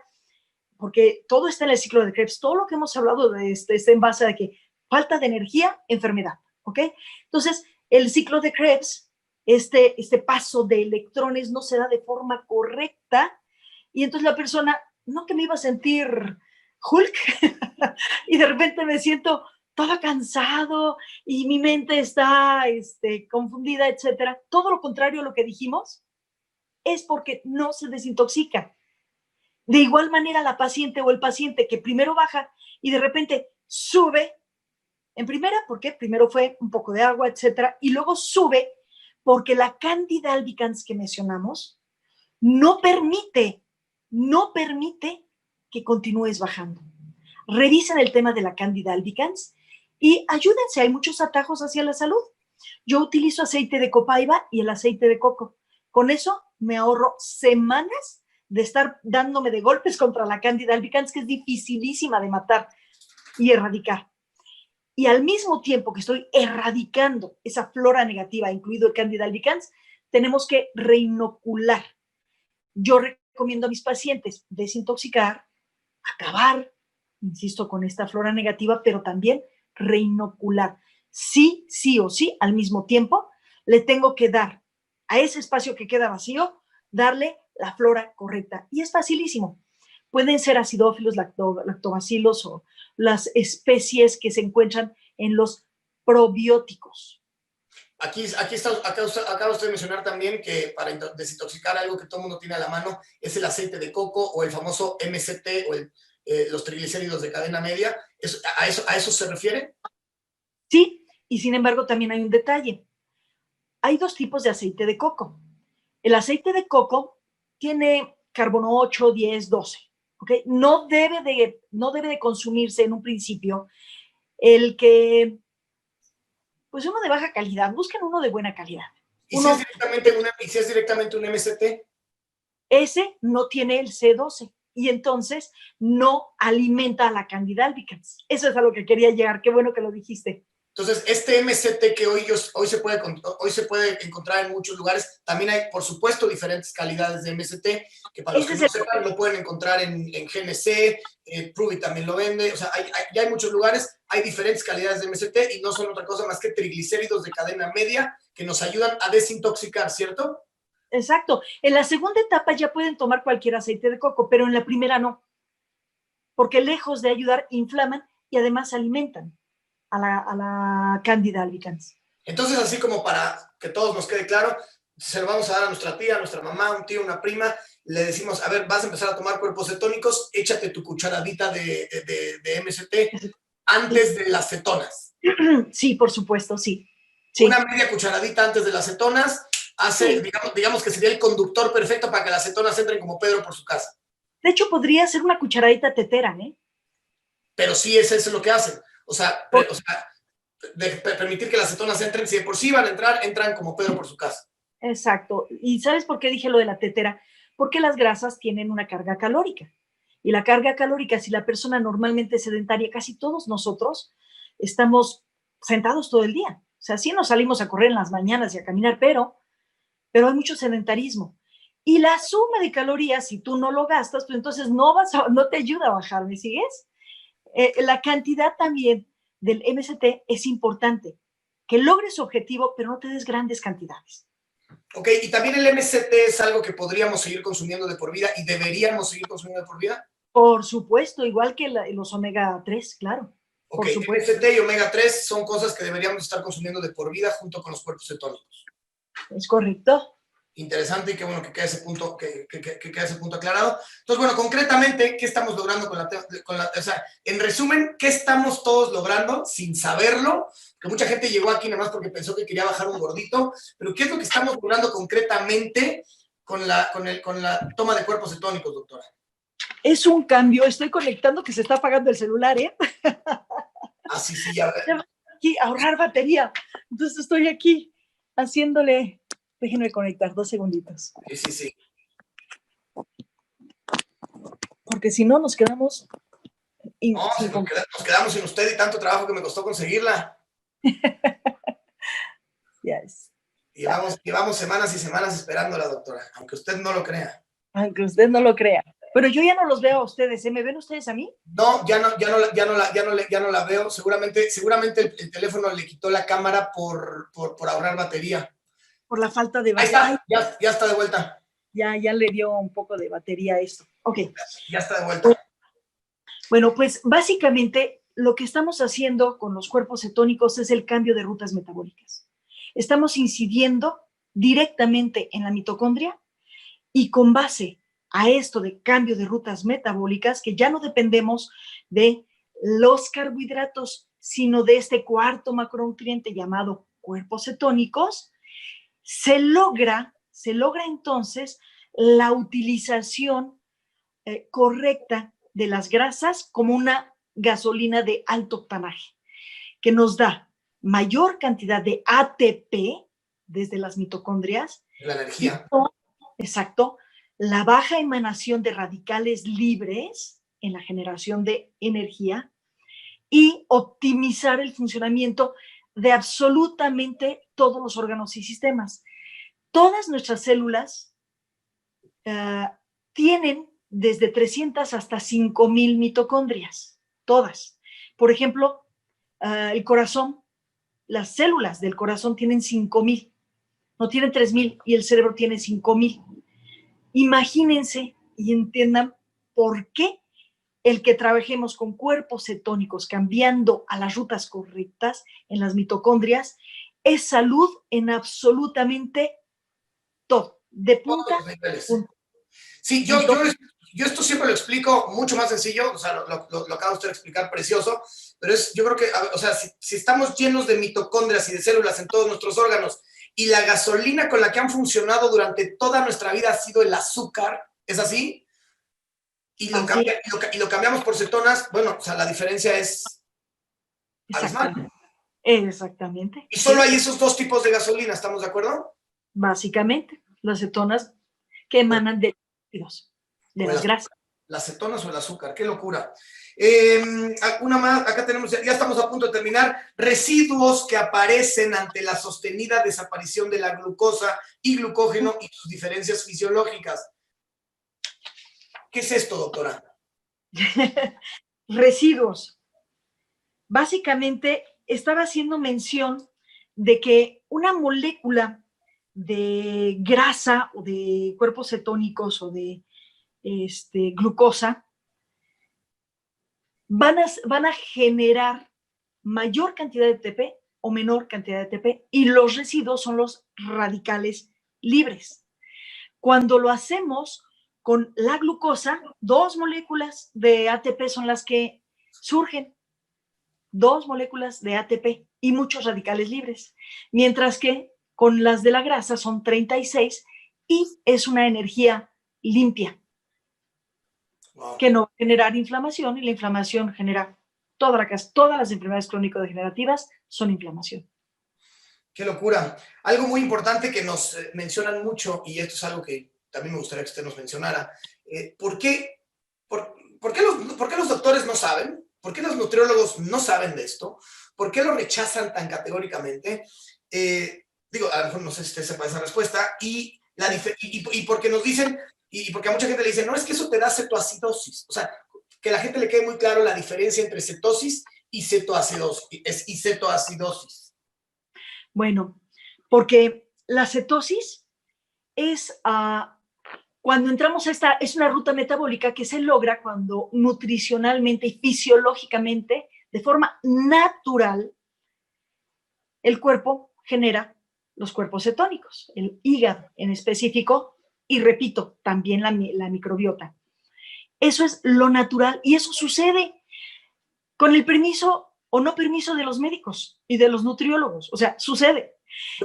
porque todo está en el ciclo de Krebs, todo lo que hemos hablado de está en base a que falta de energía, enfermedad, ¿ok? Entonces, el ciclo de Krebs, este paso de electrones no se da de forma correcta, y entonces la persona, no que me iba a sentir Hulk, y de repente me siento todo cansado y mi mente está confundida, etcétera. Todo lo contrario a lo que dijimos es porque no se desintoxica. De igual manera, la paciente o el paciente que primero baja y de repente sube, en primera, porque primero fue un poco de agua, etcétera, y luego sube porque la Candida albicans que mencionamos no permite que continúes bajando. Revisen el tema de la Candida albicans y ayúdense, hay muchos atajos hacia la salud. Yo utilizo aceite de copaiba y el aceite de coco. Con eso me ahorro semanas de estar dándome de golpes contra la Candida albicans, que es dificilísima de matar y erradicar. Y al mismo tiempo que estoy erradicando esa flora negativa, incluido el Candida albicans, tenemos que reinocular. Yo recomiendo a mis pacientes desintoxicar, acabar, insisto, con esta flora negativa, pero también reinocular. Sí o sí, al mismo tiempo, le tengo que dar a ese espacio que queda vacío, darle la flora correcta. Y es facilísimo. Pueden ser acidófilos, lactobacilos o las especies que se encuentran en los probióticos.
Acaba usted de mencionar también que para desintoxicar algo que todo el mundo tiene a la mano es el aceite de coco o el famoso MCT o los triglicéridos de cadena media. ¿A eso se refiere?
Sí, y sin embargo también hay un detalle. Hay dos tipos de aceite de coco. El aceite de coco tiene carbono 8, 10, 12. ¿Okay? No debe de consumirse en un principio el que, pues uno de baja calidad. Busquen uno de buena calidad.
¿Y si es directamente un MCT?
Ese no tiene el C12 y entonces no alimenta a la Candida albicans. Eso es a lo que quería llegar. Qué bueno que lo dijiste.
Entonces, este MCT que hoy se puede encontrar en muchos lugares, también hay, por supuesto, diferentes calidades de MCT, que para los que no sepan, lo pueden encontrar en GNC, Pruvi también lo vende, o sea, ya hay muchos lugares, hay diferentes calidades de MCT y no son otra cosa más que triglicéridos de cadena media que nos ayudan a desintoxicar, ¿cierto?
Exacto. En la segunda etapa ya pueden tomar cualquier aceite de coco, pero en la primera no, porque lejos de ayudar, inflaman y además alimentan a la Candida albicans.
Entonces, así como para que todos nos quede claro, se lo vamos a dar a nuestra tía, a nuestra mamá, un tío, una prima, le decimos, a ver, vas a empezar a tomar cuerpos cetónicos, échate tu cucharadita de MCT antes de las cetonas.
Sí, por supuesto, sí.
Una media cucharadita antes de las cetonas hace, digamos que sería el conductor perfecto para que las cetonas entren como Pedro por su casa.
De hecho, podría ser una cucharadita tetera, ¿eh?
Pero sí, eso es lo que hacen. O sea, de permitir que las cetonas entren, si de por sí van a entrar, entran como Pedro por su casa.
Exacto. ¿Y sabes por qué dije lo de la tetera? Porque las grasas tienen una carga calórica. Y la carga calórica, si la persona normalmente sedentaria, casi todos nosotros estamos sentados todo el día. O sea, sí nos salimos a correr en las mañanas y a caminar, pero hay mucho sedentarismo. Y la suma de calorías, si tú no lo gastas, pues entonces no te ayuda a bajar, ¿me sigues? La cantidad también del MST es importante, que logres su objetivo, pero no te des grandes cantidades.
Ok, y también el MST es algo que podríamos seguir consumiendo de por vida y deberíamos seguir consumiendo de por vida.
Por supuesto, igual que los omega 3, claro.
Ok,
Por supuesto.
MST y omega 3 son cosas que deberíamos estar consumiendo de por vida junto con los cuerpos cetónicos.
Es correcto.
Interesante y qué bueno que quede ese punto, que quede ese punto aclarado. Entonces, bueno, concretamente, ¿qué estamos logrando o sea, en resumen, ¿qué estamos todos logrando sin saberlo? Que mucha gente llegó aquí nada más porque pensó que quería bajar un gordito, pero ¿qué es lo que estamos logrando concretamente con la toma de cuerpos cetónicos, doctora?
Es un cambio, estoy conectando que se está apagando el celular, ¿eh?
Ah, sí, sí, ya.
Aquí, ahorrar batería. Entonces estoy aquí haciéndole, déjenme conectar 2 segunditos.
Sí, sí, sí.
Porque si no nos quedamos...
No, si nos quedamos sin usted y tanto trabajo que me costó conseguirla.
Yes.
Llevamos semanas y semanas esperándola, doctora, aunque usted no lo crea.
Aunque usted no lo crea. Pero yo ya no los veo a ustedes, ¿eh? ¿Me ven ustedes a mí?
No, ya no la veo. Seguramente el teléfono le quitó la cámara por ahorrar batería.
Por la falta de
batería. Ahí está, ya está de vuelta.
Ya le dio un poco de batería a esto. Ok.
Ya está de vuelta.
Bueno, pues básicamente lo que estamos haciendo con los cuerpos cetónicos es el cambio de rutas metabólicas. Estamos incidiendo directamente en la mitocondria y con base a esto de cambio de rutas metabólicas, que ya no dependemos de los carbohidratos, sino de este cuarto macronutriente llamado cuerpos cetónicos, se logra entonces la utilización correcta de las grasas como una gasolina de alto octanaje, que nos da mayor cantidad de ATP desde las mitocondrias.
La energía.
Exacto. La baja emanación de radicales libres en la generación de energía y optimizar el funcionamiento de absolutamente todos los órganos y sistemas. Todas nuestras células tienen desde 300 hasta 5,000 mitocondrias, todas. Por ejemplo, el corazón, las células del corazón tienen 5,000, no tienen 3,000 y el cerebro tiene 5,000. Imagínense y entiendan por qué el que trabajemos con cuerpos cetónicos cambiando a las rutas correctas en las mitocondrias es salud en absolutamente todo, de punta a punta.
Sí, yo esto siempre lo explico mucho más sencillo, o sea, lo acaba usted de explicar precioso, pero yo creo que, o sea, si estamos llenos de mitocondrias y de células en todos nuestros órganos y la gasolina con la que han funcionado durante toda nuestra vida ha sido el azúcar, ¿es así? Y lo cambiamos por cetonas, bueno, o sea, la diferencia es abismal.
Exactamente.
Y solo hay esos dos tipos de gasolina, ¿estamos de acuerdo?
Básicamente, las cetonas que emanan de las grasas.
Las cetonas o el azúcar, qué locura. Una más, acá tenemos, ya estamos a punto de terminar, residuos que aparecen ante la sostenida desaparición de la glucosa y glucógeno y sus diferencias fisiológicas. ¿Qué es esto, doctora?
Residuos. Básicamente, estaba haciendo mención de que una molécula de grasa o de cuerpos cetónicos o de glucosa van a generar mayor cantidad de ATP o menor cantidad de ATP y los residuos son los radicales libres. Cuando lo hacemos con la glucosa, 2 moléculas de ATP son las que surgen, 2 moléculas de ATP y muchos radicales libres, mientras que con las de la grasa son 36 y es una energía limpia. Wow. Que no va a generar inflamación y la inflamación genera todas las enfermedades crónico-degenerativas son inflamación.
Qué locura. Algo muy importante que nos mencionan mucho, y esto es algo que también me gustaría que usted nos mencionara, ¿por qué los doctores no saben? ¿Por qué los nutriólogos no saben de esto? ¿Por qué lo rechazan tan categóricamente? Digo, a lo mejor no sé si usted sepa esa respuesta, y porque nos dicen, y porque a mucha gente le dicen, no, es que eso te da cetoacidosis. O sea, que a la gente le quede muy claro la diferencia entre cetosis y cetoacidosis.
Bueno, porque la cetosis es cuando entramos a esta, es una ruta metabólica que se logra cuando nutricionalmente y fisiológicamente, de forma natural, el cuerpo genera los cuerpos cetónicos, el hígado en específico, y repito, también la microbiota. Eso es lo natural y eso sucede con el permiso o no permiso de los médicos y de los nutriólogos. O sea, sucede.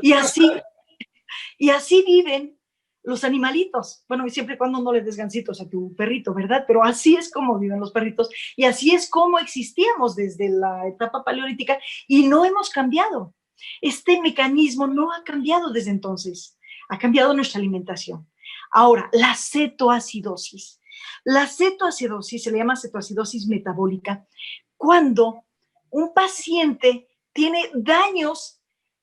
Y así viven los animalitos. Bueno, y siempre y cuando no le des gansitos a tu perrito, ¿verdad? Pero así es como viven los perritos y así es como existíamos desde la etapa paleolítica y no hemos cambiado. Este mecanismo no ha cambiado desde entonces. Ha cambiado nuestra alimentación. Ahora, la cetoacidosis. La cetoacidosis se le llama cetoacidosis metabólica cuando un paciente tiene daños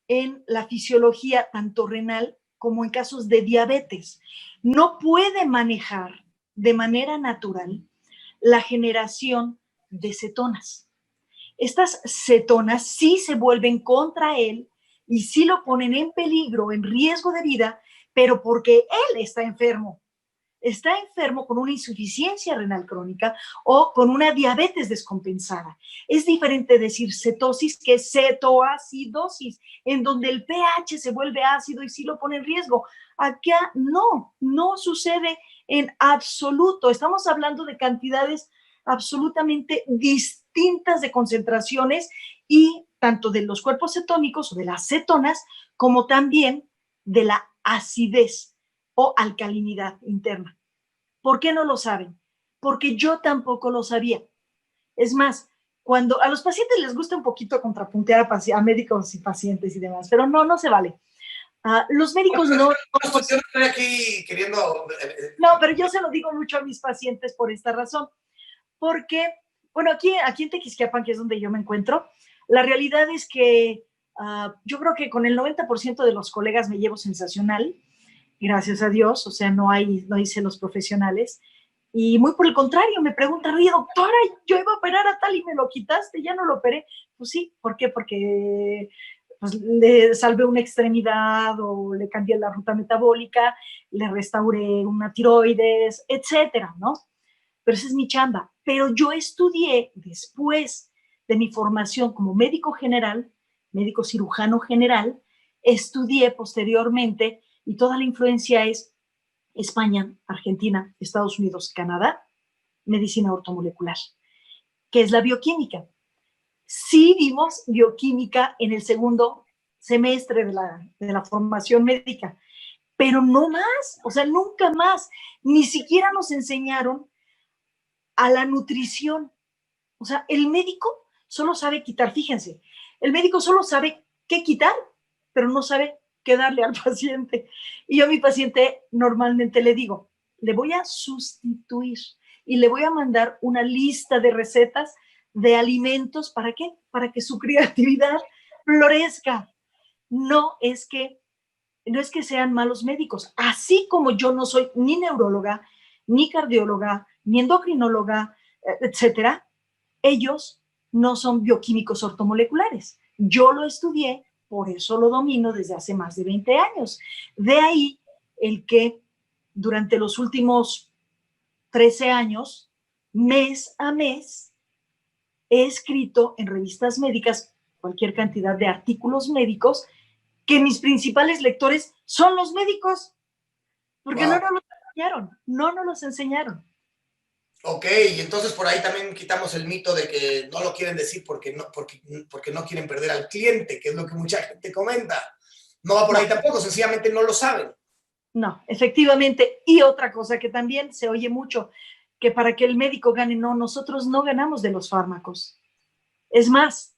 en la fisiología tanto renal como en casos de diabetes. No puede manejar de manera natural la generación de cetonas. Estas cetonas sí se vuelven contra él y sí lo ponen en peligro, en riesgo de vida, pero porque él está enfermo con una insuficiencia renal crónica o con una diabetes descompensada. Es diferente decir cetosis que cetoacidosis, en donde el pH se vuelve ácido y sí lo pone en riesgo. Acá no sucede en absoluto. Estamos hablando de cantidades absolutamente distintas de concentraciones y tanto de los cuerpos cetónicos o de las cetonas como también de la acidez o alcalinidad interna. ¿Por qué no lo saben? Porque yo tampoco lo sabía. Es más, cuando a los pacientes les gusta un poquito contrapuntear a médicos y pacientes y demás, pero no se vale. Los médicos no...
Yo no estoy aquí queriendo...
No, pero yo se lo digo mucho a mis pacientes por esta razón. Porque, bueno, aquí en Tequisquiapan, que es donde yo me encuentro, la realidad es que yo creo que con el 90% de los colegas me llevo sensacional, gracias a Dios, o sea, no hay celos profesionales. Y muy por el contrario, me preguntan, oye, doctora, yo iba a operar a tal y me lo quitaste, ya no lo operé. Pues sí, ¿por qué? Porque pues, le salvé una extremidad o le cambié la ruta metabólica, le restauré una tiroides, etcétera, ¿no? Pero esa es mi chamba. Pero yo estudié después de mi formación como médico general, médico cirujano general, estudié posteriormente y toda la influencia es España, Argentina, Estados Unidos, Canadá, medicina ortomolecular, que es la bioquímica. Sí vimos bioquímica en el segundo semestre de la formación médica, pero no más, o sea, nunca más. Ni siquiera nos enseñaron a la nutrición. O sea, el médico solo sabe quitar, fíjense, el médico solo sabe qué quitar, pero no sabe qué darle al paciente. Y yo a mi paciente normalmente le digo, le voy a sustituir y le voy a mandar una lista de recetas de alimentos. ¿Para qué? Para que su creatividad florezca. No es que sean malos médicos. Así como yo no soy ni neuróloga, ni cardióloga, ni endocrinóloga, etcétera, ellos no son bioquímicos ortomoleculares. Yo lo estudié, por eso lo domino desde hace más de 20 años. De ahí el que durante los últimos 13 años, mes a mes, he escrito en revistas médicas cualquier cantidad de artículos médicos que mis principales lectores son los médicos, porque wow. no nos los enseñaron.
Ok, y entonces por ahí también quitamos el mito de que no lo quieren decir porque no quieren perder al cliente, que es lo que mucha gente comenta. No va por ahí tampoco, sencillamente no lo saben.
No, efectivamente. Y otra cosa que también se oye mucho, que para que el médico gane, no, nosotros no ganamos de los fármacos. Es más,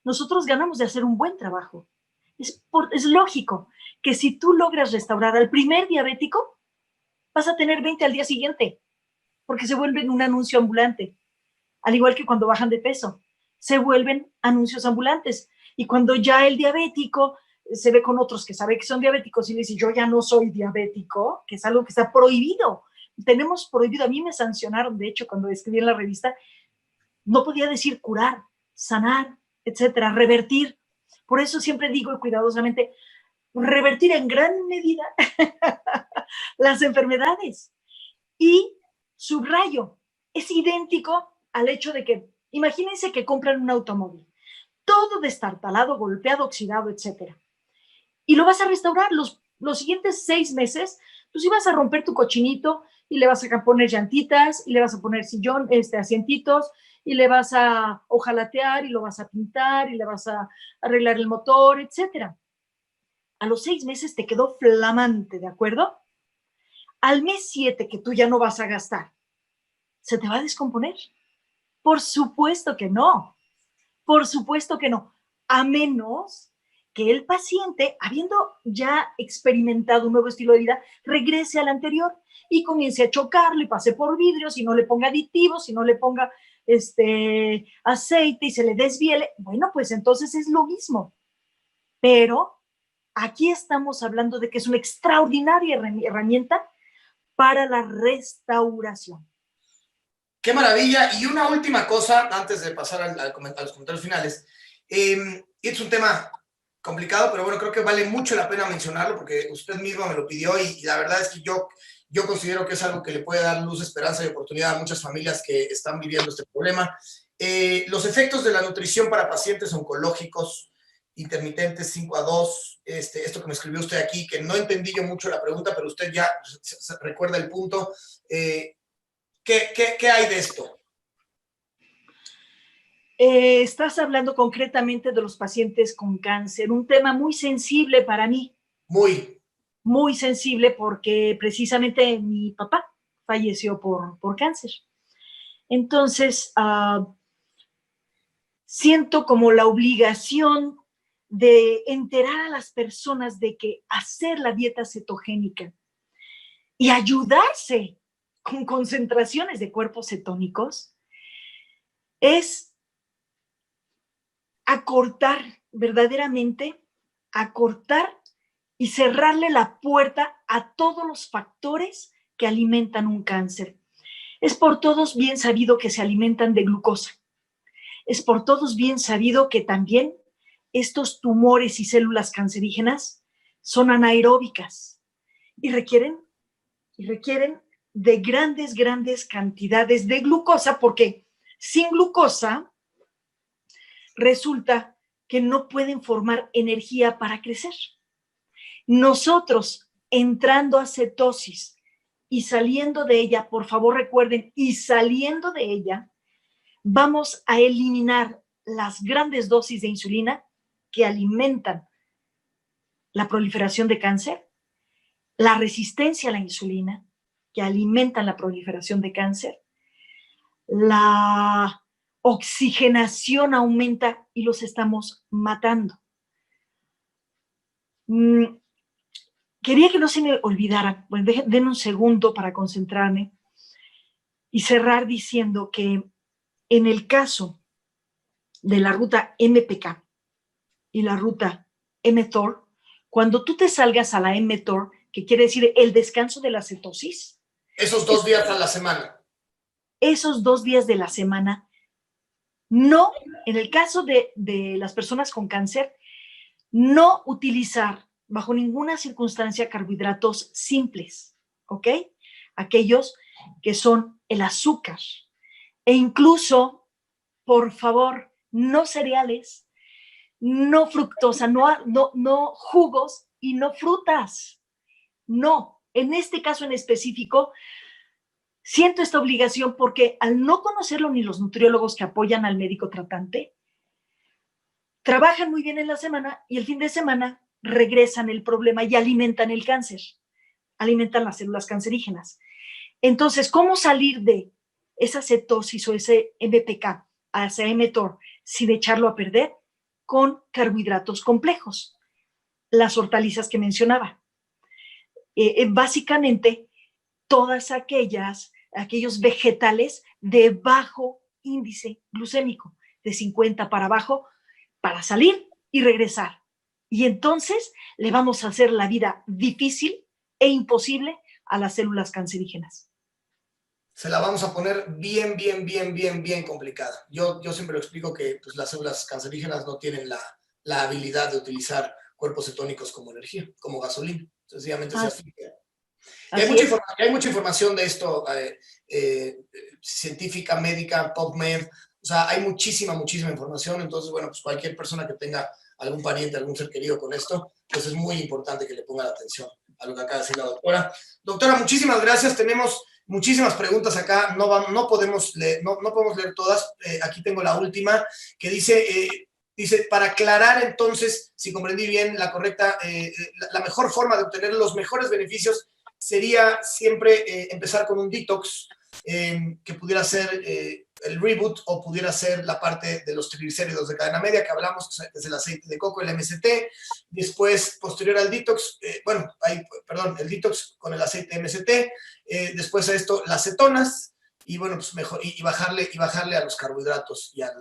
nosotros ganamos de hacer un buen trabajo. Es lógico que si tú logras restaurar al primer diabético, vas a tener 20 al día siguiente, porque se vuelven un anuncio ambulante. Al igual que cuando bajan de peso, se vuelven anuncios ambulantes. Y cuando ya el diabético se ve con otros que sabe que son diabéticos y le dice, yo ya no soy diabético, que es algo que está prohibido tenemos prohibido, a mí me sancionaron, de hecho, cuando escribí en la revista, no podía decir curar, sanar, etcétera, revertir. Por eso siempre digo cuidadosamente, revertir en gran medida las enfermedades. Y subrayo, es idéntico al hecho de que, imagínense que compran un automóvil, todo destartalado, golpeado, oxidado, etcétera, y lo vas a restaurar los siguientes 6 meses, pues ibas a romper tu cochinito y le vas a poner llantitas y le vas a poner sillón, asientitos, y le vas a ojalatear y lo vas a pintar y le vas a arreglar el motor, etcétera. A los 6 meses te quedó flamante, ¿de acuerdo? Al mes 7 que tú ya no vas a gastar, ¿se te va a descomponer? Por supuesto que no. Por supuesto que no. A menos que el paciente, habiendo ya experimentado un nuevo estilo de vida, regrese al anterior y comience a chocarlo y pase por vidrios y no le ponga aditivos, y no le ponga aceite y se le desviele. Bueno, pues entonces es lo mismo. Pero aquí estamos hablando de que es una extraordinaria herramienta para la restauración.
Qué maravilla. Y una última cosa, antes de pasar a los comentarios finales. Es un tema complicado, pero bueno, creo que vale mucho la pena mencionarlo porque usted mismo me lo pidió y la verdad es que yo considero que es algo que le puede dar luz, esperanza y oportunidad a muchas familias que están viviendo este problema. Los efectos de la nutrición para pacientes oncológicos intermitentes 5-2, esto que me escribió usted aquí, que no entendí yo mucho la pregunta, pero usted ya se recuerda el punto. ¿Qué hay de esto?
Estás hablando concretamente de los pacientes con cáncer, un tema muy sensible para mí. Muy sensible porque precisamente mi papá falleció por cáncer. Entonces, siento como la obligación de enterar a las personas de que hacer la dieta cetogénica y ayudarse con concentraciones de cuerpos cetónicos es acortar, verdaderamente acortar y cerrarle la puerta a todos los factores que alimentan un cáncer. Es por todos bien sabido que se alimentan de glucosa. Es por todos bien sabido que también estos tumores y células cancerígenas son anaeróbicas y requieren de grandes cantidades de glucosa, porque sin glucosa resulta que no pueden formar energía para crecer. Nosotros, entrando a cetosis y saliendo de ella, por favor recuerden, y saliendo de ella, vamos a eliminar las grandes dosis de insulina que alimentan la proliferación de cáncer, la resistencia a la insulina que alimentan la proliferación de cáncer, la oxigenación aumenta y los estamos matando. Quería que no se me olvidara, bueno, den un segundo para concentrarme y cerrar diciendo que en el caso de la ruta MPK y la ruta mTOR, cuando tú te salgas a la mTOR, que quiere decir el descanso de la cetosis.
Esos 2 días a la semana.
Esos 2 días de la semana, no, en el caso de las personas con cáncer, no utilizar bajo ninguna circunstancia carbohidratos simples, ¿ok? Aquellos que son el azúcar. E incluso, por favor, no cereales, no fructosa, no jugos y no frutas. No, en este caso en específico, siento esta obligación porque al no conocerlo ni los nutriólogos que apoyan al médico tratante, trabajan muy bien en la semana y el fin de semana regresan el problema y alimentan el cáncer, alimentan las células cancerígenas. Entonces, ¿cómo salir de esa cetosis o ese MPK hacia mTOR sin echarlo a perder? Con carbohidratos complejos, las hortalizas que mencionaba. Básicamente, todas aquellos vegetales de bajo índice glucémico, de 50 para abajo, para salir y regresar. Y entonces le vamos a hacer la vida difícil e imposible a las células cancerígenas.
se la vamos a poner bien, bien, bien, bien, bien complicada. Yo siempre lo explico que pues, las células cancerígenas no tienen la habilidad de utilizar cuerpos cetónicos como energía, como gasolina. Sencillamente se asfixian. Y
Así es.
hay mucha información de esto, científica, médica, PubMed, o sea, hay muchísima, muchísima información. Entonces, bueno, pues cualquier persona que tenga algún pariente, algún ser querido con esto, pues es muy importante que le ponga la atención a lo que acaba de decir la doctora. Doctora, muchísimas gracias. Tenemos muchísimas preguntas acá, no podemos leer todas. Aquí tengo la última, que dice, para aclarar entonces, si comprendí bien la correcta, la mejor forma de obtener los mejores beneficios sería siempre empezar con un detox, que pudiera ser el reboot o pudiera ser la parte de los triglicéridos de cadena media que hablamos, que es el aceite de coco, el MCT. Después, posterior al detox, el detox con el aceite MCT. Después a esto, las cetonas. Y bueno, pues mejor, y bajarle a los carbohidratos y a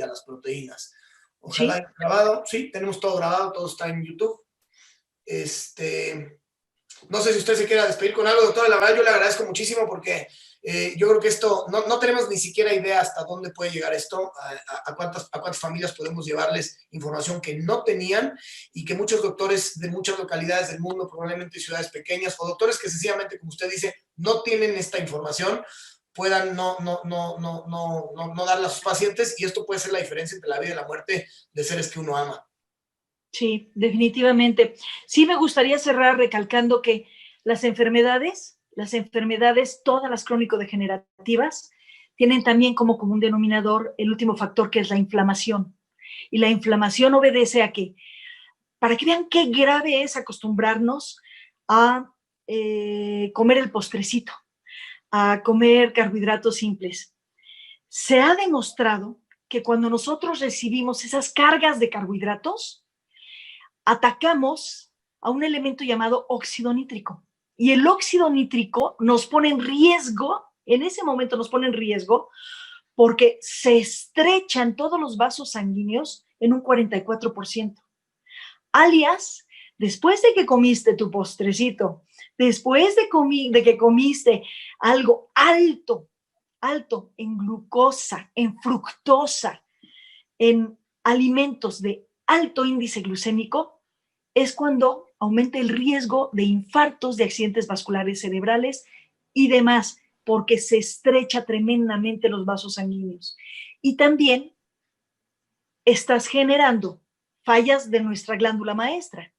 las proteínas. Ojalá
¿Sí?
haya grabado. Sí, tenemos todo grabado, todo está en YouTube. No sé si usted se quiera despedir con algo, doctora. La verdad, yo le agradezco muchísimo porque yo creo que esto, no tenemos ni siquiera idea hasta dónde puede llegar esto, a cuántas familias podemos llevarles información que no tenían y que muchos doctores de muchas localidades del mundo, probablemente ciudades pequeñas, o doctores que sencillamente, como usted dice, no tienen esta información, puedan no darla a sus pacientes, y esto puede ser la diferencia entre la vida y la muerte de seres que uno ama.
Sí, definitivamente. Sí, me gustaría cerrar recalcando que las enfermedades, todas las crónico-degenerativas, tienen también como común denominador el último factor, que es la inflamación. Y la inflamación obedece a que, para que vean qué grave es acostumbrarnos a comer el postrecito, a comer carbohidratos simples. Se ha demostrado que cuando nosotros recibimos esas cargas de carbohidratos, atacamos a un elemento llamado óxido nítrico. Y el óxido nítrico nos pone en riesgo, en ese momento nos pone en riesgo, porque se estrechan todos los vasos sanguíneos en un 44%. Alias, después de que comiste tu postrecito, después de que comiste algo alto en glucosa, en fructosa, en alimentos de alto índice glucémico, es cuando aumenta el riesgo de infartos, de accidentes vasculares cerebrales y demás, porque se estrecha tremendamente los vasos sanguíneos. Y también estás generando fallas de nuestra glándula maestra,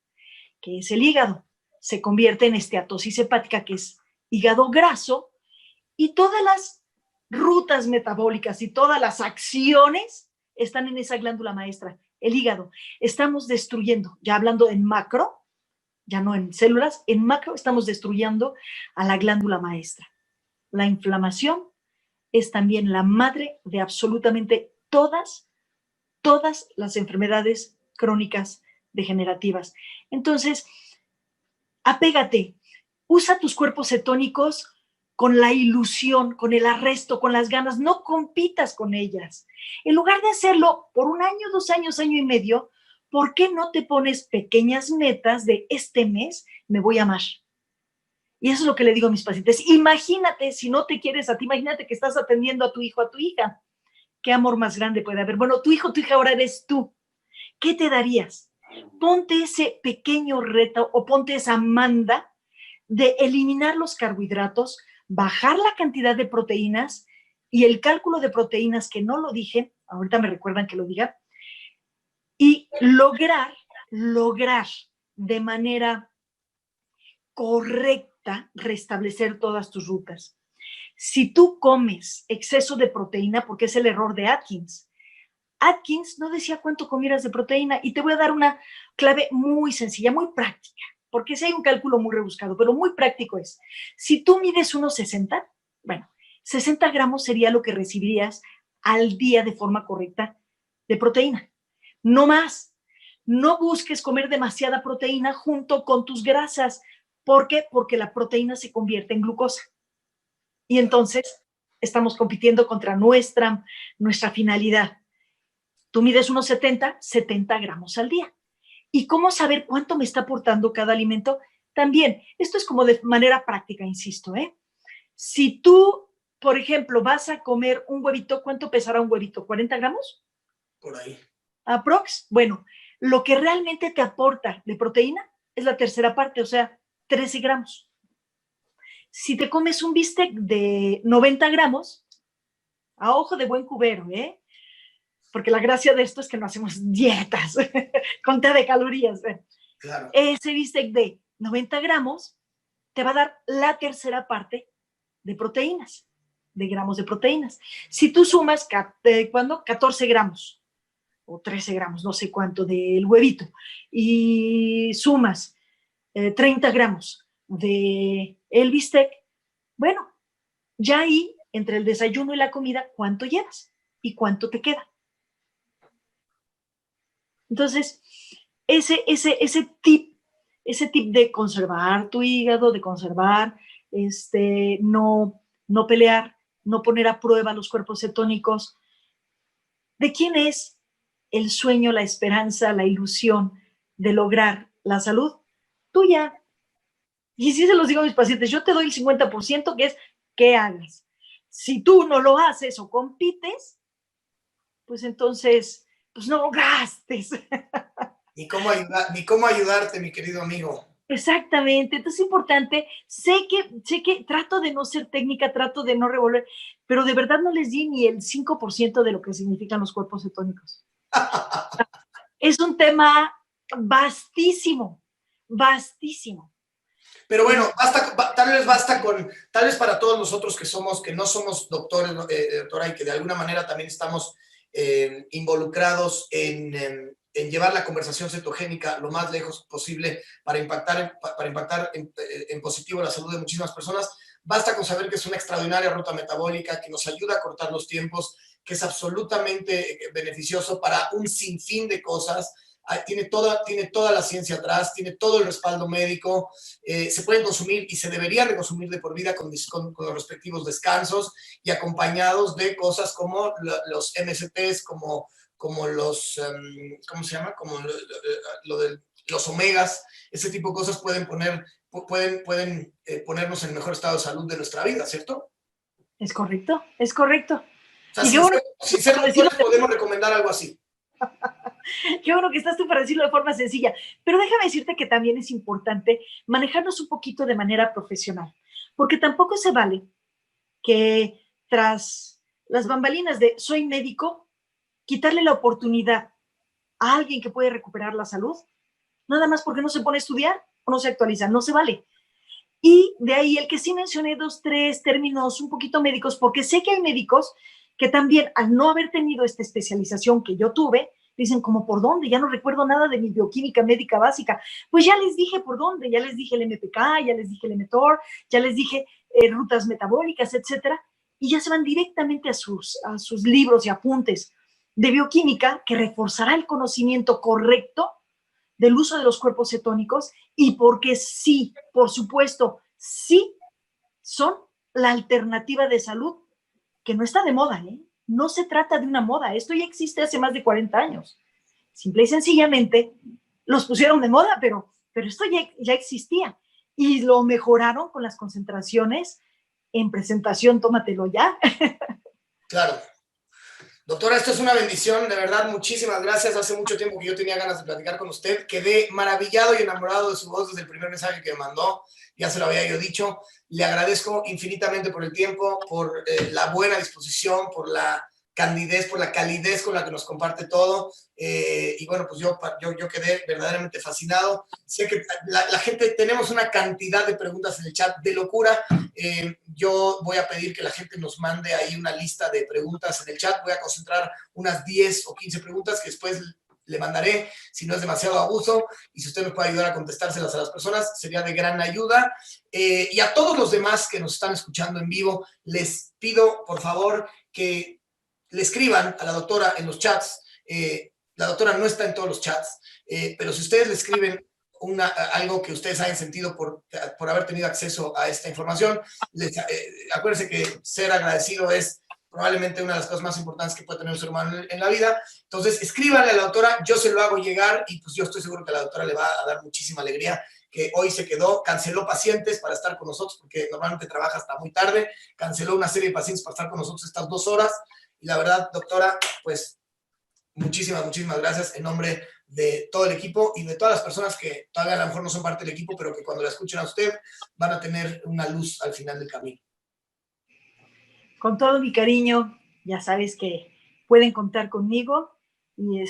que es el hígado. Se convierte en esteatosis hepática, que es hígado graso, y todas las rutas metabólicas y todas las acciones están en esa glándula maestra, el hígado. Estamos destruyendo, ya hablando en macro, ya no en células, en macro estamos destruyendo a la glándula maestra. La inflamación es también la madre de absolutamente todas las enfermedades crónicas degenerativas. Entonces, apégate, usa tus cuerpos cetónicos con la ilusión, con el arresto, con las ganas, no compitas con ellas. En lugar de hacerlo por 1 año, 2 años, año y medio, ¿por qué no te pones pequeñas metas de este mes me voy a amar? Y eso es lo que le digo a mis pacientes. Imagínate, si no te quieres a ti, imagínate que estás atendiendo a tu hijo, a tu hija. ¿Qué amor más grande puede haber? Bueno, tu hijo, tu hija ahora eres tú. ¿Qué te darías? Ponte ese pequeño reto o ponte esa manda de eliminar los carbohidratos, bajar la cantidad de proteínas y el cálculo de proteínas, que no lo dije, ahorita me recuerdan que lo diga, y lograr de manera correcta restablecer todas tus rutas. Si tú comes exceso de proteína, porque es el error de Atkins no decía cuánto comieras de proteína, y te voy a dar una clave muy sencilla, muy práctica, porque sí hay un cálculo muy rebuscado, pero muy práctico es, si tú mides 1,60, bueno, 60 gramos sería lo que recibirías al día de forma correcta de proteína, no más. No busques comer demasiada proteína junto con tus grasas. ¿Por qué? Porque la proteína se convierte en glucosa. Y entonces estamos compitiendo contra nuestra finalidad. Tú mides 1,70, 70 gramos al día. ¿Y cómo saber cuánto me está aportando cada alimento? También, esto es como de manera práctica, insisto, Si tú, por ejemplo, vas a comer un huevito, ¿cuánto pesará un huevito? ¿40 gramos?
Por ahí.
Aprox. Bueno, lo que realmente te aporta de proteína es la tercera parte, o sea, 13 gramos. Si te comes un bistec de 90 gramos, a ojo de buen cubero, ¿eh? Porque la gracia de esto es que no hacemos dietas, conta de calorías.
Claro.
Ese bistec de 90 gramos te va a dar la tercera parte de proteínas, de gramos de proteínas. Si tú sumas, ¿cuándo? 14 gramos o 13 gramos, no sé cuánto, del huevito, y sumas 30 gramos de el bistec, bueno, ya ahí, entre el desayuno y la comida, ¿cuánto llevas? ¿Y cuánto te queda? Entonces, ese tip de conservar tu hígado, de conservar, no pelear, no poner a prueba los cuerpos cetónicos. ¿De quién es el sueño, la esperanza, la ilusión de lograr la salud? Tuya. Y si se los digo a mis pacientes, yo te doy el 50% que es que hagas. Si tú no lo haces o compites, pues entonces, pues no gastes.
Ni cómo ayudarte, mi querido amigo.
Exactamente, entonces es importante, sé que trato de no ser técnica, trato de no revolver, pero de verdad no les di ni el 5% de lo que significan los cuerpos cetónicos. Es un tema vastísimo, vastísimo.
Pero bueno, tal vez para todos nosotros que no somos doctores, doctora, y que de alguna manera también estamos involucrados en llevar la conversación cetogénica lo más lejos posible para impactar en positivo la salud de muchísimas personas. Basta con saber que es una extraordinaria ruta metabólica que nos ayuda a cortar los tiempos, que es absolutamente beneficioso para un sinfín de cosas. Tiene toda la ciencia atrás, tiene todo el respaldo médico, se pueden consumir y se deberían de consumir de por vida con los respectivos descansos y acompañados de cosas como los MSTs, como los, ¿cómo se llama? Como lo de los omegas, ese tipo de cosas pueden ponernos en el mejor estado de salud de nuestra vida, ¿cierto?
Es correcto, es correcto.
O sea,
Y qué bueno,
sin ser doctores podemos recomendar algo así.
qué bueno que estás tú para decirlo de forma sencilla, pero déjame decirte que también es importante manejarnos un poquito de manera profesional, porque tampoco se vale que tras las bambalinas de soy médico, quitarle la oportunidad a alguien que puede recuperar la salud, nada más porque no se pone a estudiar o no se actualiza, no se vale. Y de ahí el que sí mencioné 2, 3 términos un poquito médicos, porque sé que hay médicos que también al no haber tenido esta especialización que yo tuve, dicen como por dónde, ya no recuerdo nada de mi bioquímica médica básica. Pues ya les dije por dónde, ya les dije el MPK, ya les dije el mTOR, ya les dije rutas metabólicas, etcétera, y ya se van directamente a sus libros y apuntes de bioquímica que reforzará el conocimiento correcto del uso de los cuerpos cetónicos y porque sí, por supuesto, sí son la alternativa de salud que no está de moda, ¿eh? No se trata de una moda, esto ya existe hace más de 40 años. Simple y sencillamente los pusieron de moda, pero esto ya existía y lo mejoraron con las concentraciones en presentación, tómatelo ya.
Claro. Doctora, esto es una bendición, de verdad, muchísimas gracias. Hace mucho tiempo que yo tenía ganas de platicar con usted. Quedé maravillado y enamorado de su voz desde el primer mensaje que me mandó. Ya se lo había yo dicho. Le agradezco infinitamente por el tiempo, por la buena disposición, por la candidez, por la calidez con la que nos comparte todo. Y bueno, pues yo quedé verdaderamente fascinado. Sé que la gente, tenemos una cantidad de preguntas en el chat de locura. Yo voy a pedir que la gente nos mande ahí una lista de preguntas en el chat. Voy a concentrar unas 10 o 15 preguntas que después le mandaré, si no es demasiado abuso, y si usted me puede ayudar a contestárselas a las personas, sería de gran ayuda. Y a todos los demás que nos están escuchando en vivo, les pido, por favor, que le escriban a la doctora en los chats. La doctora no está en todos los chats, pero si ustedes le escriben algo que ustedes hayan sentido por haber tenido acceso a esta información, acuérdense que ser agradecido es probablemente una de las cosas más importantes que puede tener un ser humano en la vida. Entonces, escríbanle a la doctora, yo se lo hago llegar y pues yo estoy seguro que a la doctora le va a dar muchísima alegría que hoy se quedó, canceló pacientes para estar con nosotros, porque normalmente trabaja hasta muy tarde, canceló una serie de pacientes para estar con nosotros estas 2 horas, y la verdad, doctora, pues muchísimas, muchísimas gracias en nombre de todo el equipo y de todas las personas que todavía a lo mejor no son parte del equipo, pero que cuando la escuchen a usted van a tener una luz al final del camino.
Con todo mi cariño, ya sabes que pueden contar conmigo y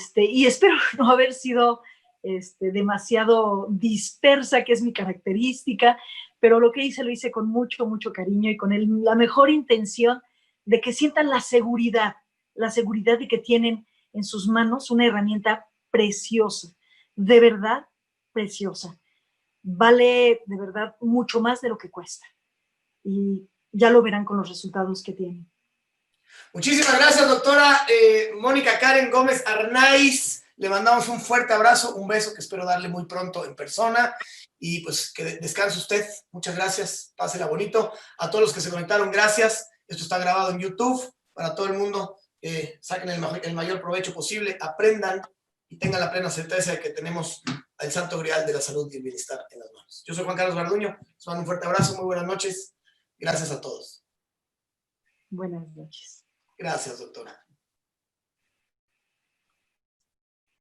espero no haber sido demasiado dispersa, que es mi característica, pero lo que hice lo hice con mucho, mucho cariño y con la mejor intención de que sientan la seguridad de que tienen en sus manos una herramienta preciosa, de verdad preciosa. Vale de verdad mucho más de lo que cuesta. Y ya lo verán con los resultados que tienen.
Muchísimas gracias, doctora Mónica Karen Gómez Arnaiz. Le mandamos un fuerte abrazo, un beso que espero darle muy pronto en persona. Y pues que descanse usted. Muchas gracias. Pásela bonito. A todos los que se conectaron, gracias. Esto está grabado en YouTube para todo el mundo. Saquen el mayor provecho posible, aprendan y tengan la plena certeza de que tenemos al santo grial de la salud y el bienestar en las manos. Yo soy Juan Carlos Garduño. Les mando un fuerte abrazo. Muy buenas noches. Gracias a todos.
Buenas noches.
Gracias, doctora.